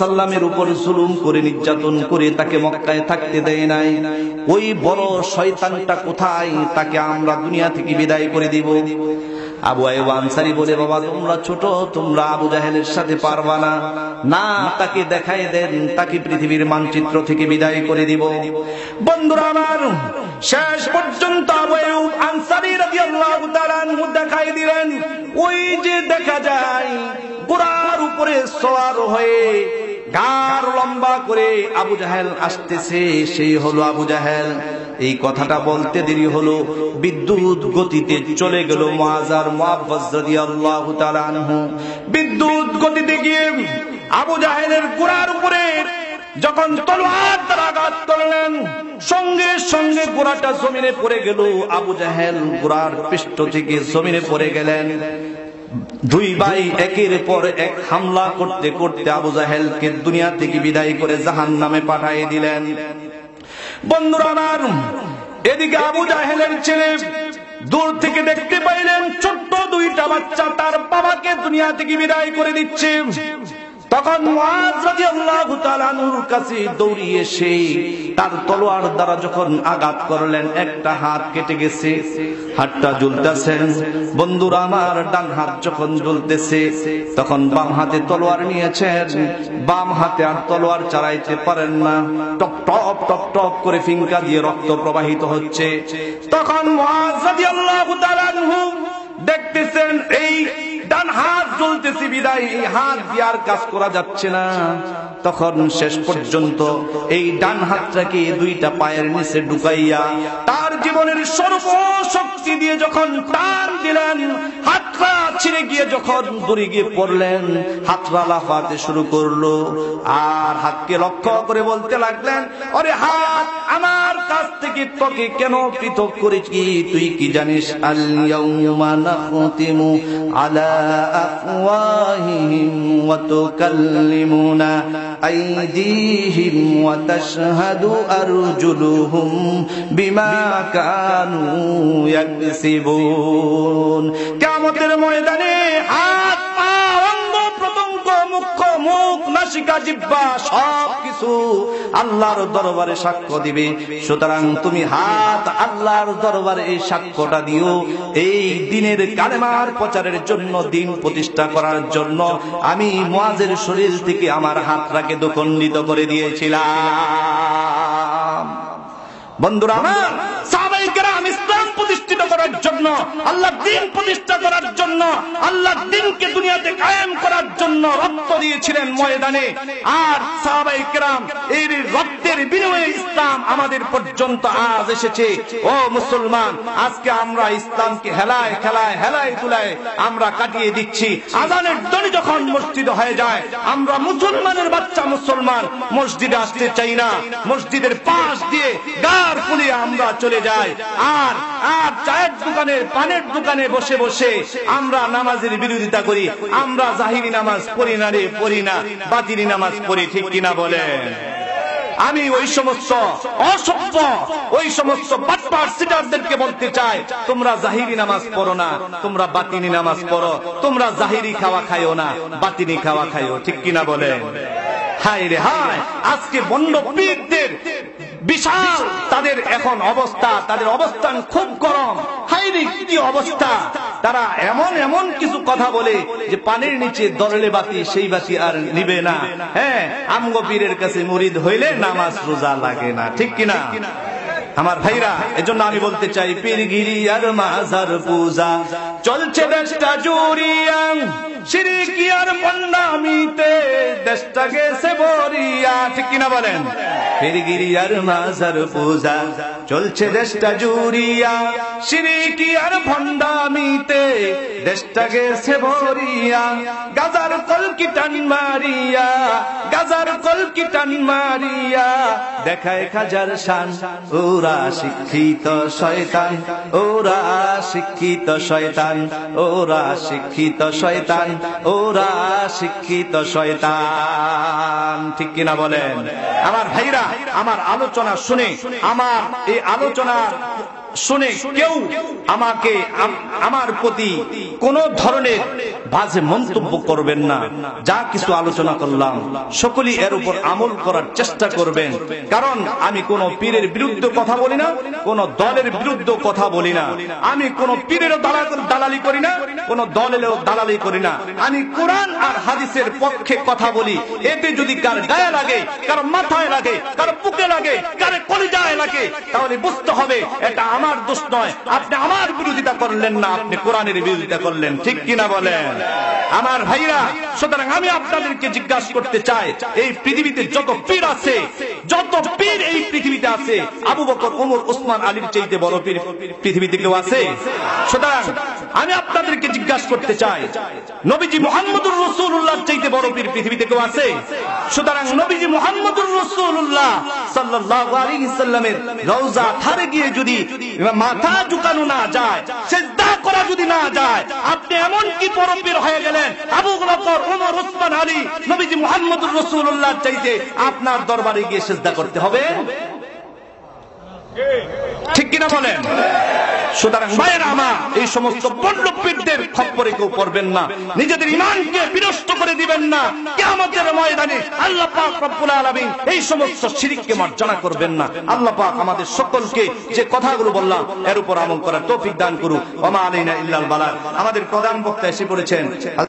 B: সাল্লামের উপর জুলুম করে, নির্যাতন করে তাকে মক্কায় থাকতে দেয় নাই। ওই বড় শয়তানটা কোথায়? তাকে আমরা দুনিয়া থেকে বিদায় করে দিব। আবু আইয়ুব আনসারী বলে, বাবা তোমরা ছোট, তোমরা আবু জাহেলের সাথে পারবা না, না তাকে দেখাই দেন, তাকে পৃথিবীর মানচিত্র থেকে বিদায় করে দিব। বন্ধুরা আমার, শেষ পর্যন্ত আবু আইয়ুব আনসারী রাদিয়াল্লাহু তাআলা আনহু দেখাই দিলেন। ওই যে দেখা যায় ঘোড়ার উপরে সওয়ার হয়ে গার লম্বা করে আবু জাহেল আসতেছে, সেই হলো আবু জাহেল। এই কথাটা বলতে দেরি হলো, বিদ্যুৎ গতিতে চলে গেল মুআজ আর মুআব্বাস রাদিয়াল্লাহু তাআলা আনহু। বিদ্যুৎ গতিতে গিয়ে আবু জাহেলের ঘোড়ার উপরে যখন তলোয়ার দ্বারা আঘাত করলেন, সঙ্গে সঙ্গে ঘোড়াটা জমিনে পড়ে গেল। আবু জাহেল ঘোড়ার পৃষ্ঠ থেকে জমিনে পড়ে গেলেন। দুই ভাই একের পর এক হামলা করতে করতে আবু জাহেলকে দুনিয়া থেকে বিদায় করে জাহান্নামে পাঠিয়ে দিলেন। বন্ধুরা আমার, এদিকে আবু জাহেলের ছেলে দূর থেকে দেখতে পাইলেন ছোট্ট দুইটা বাচ্চা তার বাবাকে দুনিয়া থেকে বিদায় করে দিচ্ছে। তখন মুআজ রাদিয়াল্লাহু তাআলা আনহুর কাছে দৌড়িয়ে এসে তার তলোয়ার দ্বারা যখন আঘাত করলেন, একটা হাত কেটে গেছে, হাতটা জ্বলতেছে। বন্ধুরা আমার, ডান হাত যখন জ্বলতেছে তখন বাম হাতে তলোয়ার নিয়েছেন, বাম হাতে আর তলোয়ার চালাইতে পারেন না, টপ টপ টপ টপ করে ফিঙ্কা দিয়ে রক্ত প্রবাহিত হচ্ছে। তখন মুআজ রাদিয়াল্লাহু তাআলা আনহু দেখতেছে দেখতেছেন এই ডান হাত জ্বলতেছে বিদায় এই হাত দিয়ে আর কাজ করা যাচ্ছে না। তখন শেষ পর্যন্ত এই ডান হাতটাকে দুইটা পায়ের নিচে ঢুকাইয়া তার জীবনের সর্বশক্তি দিয়ে যখন টান দিলেন, হাতটা ছিঁড়ে গিয়ে যখন দড়ি গিয়ে পড়লেন, হাতটা লাফাতে শুরু করলো। আর হাতকে লক্ষ্য করে বলতে লাগলেন, আরে হাত, আমার কাছ থেকে তোকে কেন পৃথক করেছি তুই কি জানিস? আল ইয়াউমা নাখতিমু আলা আফওয়াহিহিম ওয়া তুকাল্লিমুনা আইদিহিম ওয়া তাশহাদু আরজুলুহুম বিমা কানু ইয়াকসিবুন। কিয়ামতের ময়দানে হাত, পা, অঙ্গ প্রত্যঙ্গ, মুখ, নাসিকা, জিহ্বা সবকিছু আল্লাহর দরবারে সাক্ষ্য দিবে। সুতরাং তুমি হাত আল্লাহর দরবারে এই সাক্ষ্যটা দিও, এই দিনের কালেমার প্রচারের জন্য, দিন প্রতিষ্ঠা করার জন্য আমি মুআজের শরীর থেকে আমার হাতটাকে দখণ্ডিত করে দিয়েছিলাম। বন্ধুরা আমার, সাহাবায়ে কেরাম ইসলাম প্রতিষ্ঠিত করার জন্য, আল্লাহর দ্বীন প্রতিষ্ঠা করার জন্য, আল্লাহর দ্বীনকে দুনিয়াতে কায়েম করার জন্য রক্ত দিয়েছিলেন ময়দানে। আর সাহাবায়ে কেরাম এই রক্তের বিনিময়ে ইসলাম আমাদের পর্যন্ত আজ এসেছে। ও মুসলমান, আজকে আমরা ইসলামকে হেলায় দুলায় আমরা কাটিয়ে দিচ্ছি। আযানের ধ্বনি যখন মসজিদে হয়ে যায়, আমরা মুসলমানের বাচ্চা মুসলমান মসজিদে আসতে চাই না, মসজিদের পাশ দিয়ে গার ফুলিয়ে আমরা চলে যাই। আর চায়ের দোকানে, পানের দোকানে বসে বসে আমরা নামাজের বিরোধিতা করি। আমরা জাহিরি নামাজ পড়ি না, বাতিনি নামাজ পড়ি, ঠিক কিনা বলেন? আমি ওই সমস্ত অসভ্য, ওই সমস্ত বাটপার সিটারদেরকে বলতে চাই, তোমরা জাহিরি নামাজ পড়ো না, তোমরা বাতিনি নামাজ পড়ো। তোমরা জাহিরি খাওয়া খাইও না, বাতিনি খাওয়া খাইও, ঠিক কিনা বলেন? হায় রে হায়, আজকে বন্ড পীরদের বিশাল তাদের এখন অবস্থা, তাদের অবস্থান খুব গরম। হায় রে কি অবস্থা! তারা এমন কিছু কথা বলে যে পানির নিচে দরলে বাতি, সেই বাতি আর নিবে না। হ্যাঁ, আমগো পীরের কাছে মুরিদ হইলে নামাজ রোজা লাগে না, ঠিক কিনা? আমার ভাইরা, এজন্য আমি বলতে চাই, পীরগিরি আর মাজার পূজা চলছে দেশটা জুড়িয়া, শিরকি আর ভণ্ডামিতে দেশটা গেছে ভরিয়া, ঠিক কিনা বলেন? পীরগিরি আর মাজার পূজা চলছে দেশটা জুড়িয়া, শিরকি আর ভণ্ডামিতে দেশটা গেছে ভরিয়া। গাজার কলকি টান মারিয়া, গাজার কলকি টান মারিয়া দেখায় খাজার শান। ওরা শিক্ষিত শয়তান, ওরা শিক্ষিত শয়তান, ওরা শিক্ষিত শয়তান, ওরা শিক্ষিত শয়তান, ঠিক কিনা বলেন? আমার ভাইরা, আমার আলোচনা শুনে, আমার এই আলোচনা শুনে কেউ আমাকে, আমার প্রতি কোন ধরনের বাজে মন্তব্য করবেন না। যা কিছু আলোচনা করলাম সকলেই এর উপর আমল করার চেষ্টা করবেন। কারণ আমি কোন পীরের বিরুদ্ধে কথা বলি না, কোন দলের বিরুদ্ধে কথা বলি না। আমি কোন পীরেরও দালালি করি না, কোন দলেরও দালালি করি না। আমি কোরআন আর হাদিসের পক্ষে কথা বলি। এতে যদি কার গায়ে লাগে, কার মাথায় লাগে, কার বুকে লাগে, কার কলিজায় লাগে, তাহলে বুঝতে হবে এটা আমার দোষ নয়। আপনি আমার বিরোধিতা করলেন না, আপনি কোরআনের বিরোধিতা করলেন, ঠিক কিনা বলেন? আমার ভাইরা, সুতরাং আমি আপনাদেরকে জিজ্ঞাসা করতে চাই, এই পৃথিবীতে যত পীর আছে, যত পীর এই পৃথিবীতে আছে, আবু বকর, ওমর, ওসমান, আলীর চাইতে বড় পীর পৃথিবীতে কেউ আছে? সুতরাং আমি আপনাদেরকে জিজ্ঞাসা করতে চাই, নবীজি মুহাম্মদুর রাসূলুল্লাহর চাইতে বড় পীর পৃথিবীতে কেউ আছে? সুতরাং নবীজি মুহাম্মদুর রাসূলুল্লাহ সাল্লাল্লাহু আলাইহি সাল্লামের রওজা ধারে গিয়ে যদি মাথা ঝুঁকানো না যায়, সিজদা করা যদি না যায়, আপনি এমন কি বড় পীর হয়ে গেলেন? আবু বকর, ওমর, ওসমান, আলী নবীজি মুহাম্মদুর রাসূলুল্লাহর চাইতে আপনার দরবারে গিয়ে সিজদা করতে হবে, ঠিক কিনা বলেন? সুতরাং ভাইয়েরা আমার, এই সমস্ত বন্ড পীরদের খপ্পরে কেউ পড়বেন না, নিজেদের ঈমানকে বিনষ্ট করে দিবেন না। কিয়ামতের ময়দানে আল্লাহ পাক রব্বুল আলামিন এই সমস্ত শিরককে মার্জনা করবেন না। আল্লাহ পাক আমাদের সকলকে যে কথাগুলো বললাম এর উপর আমল করার তৌফিক দান করুক। ওয়া মা আলাইনা ইল্লাল বালাগ। আমাদের প্রধান বক্তা এসে পড়েছেন।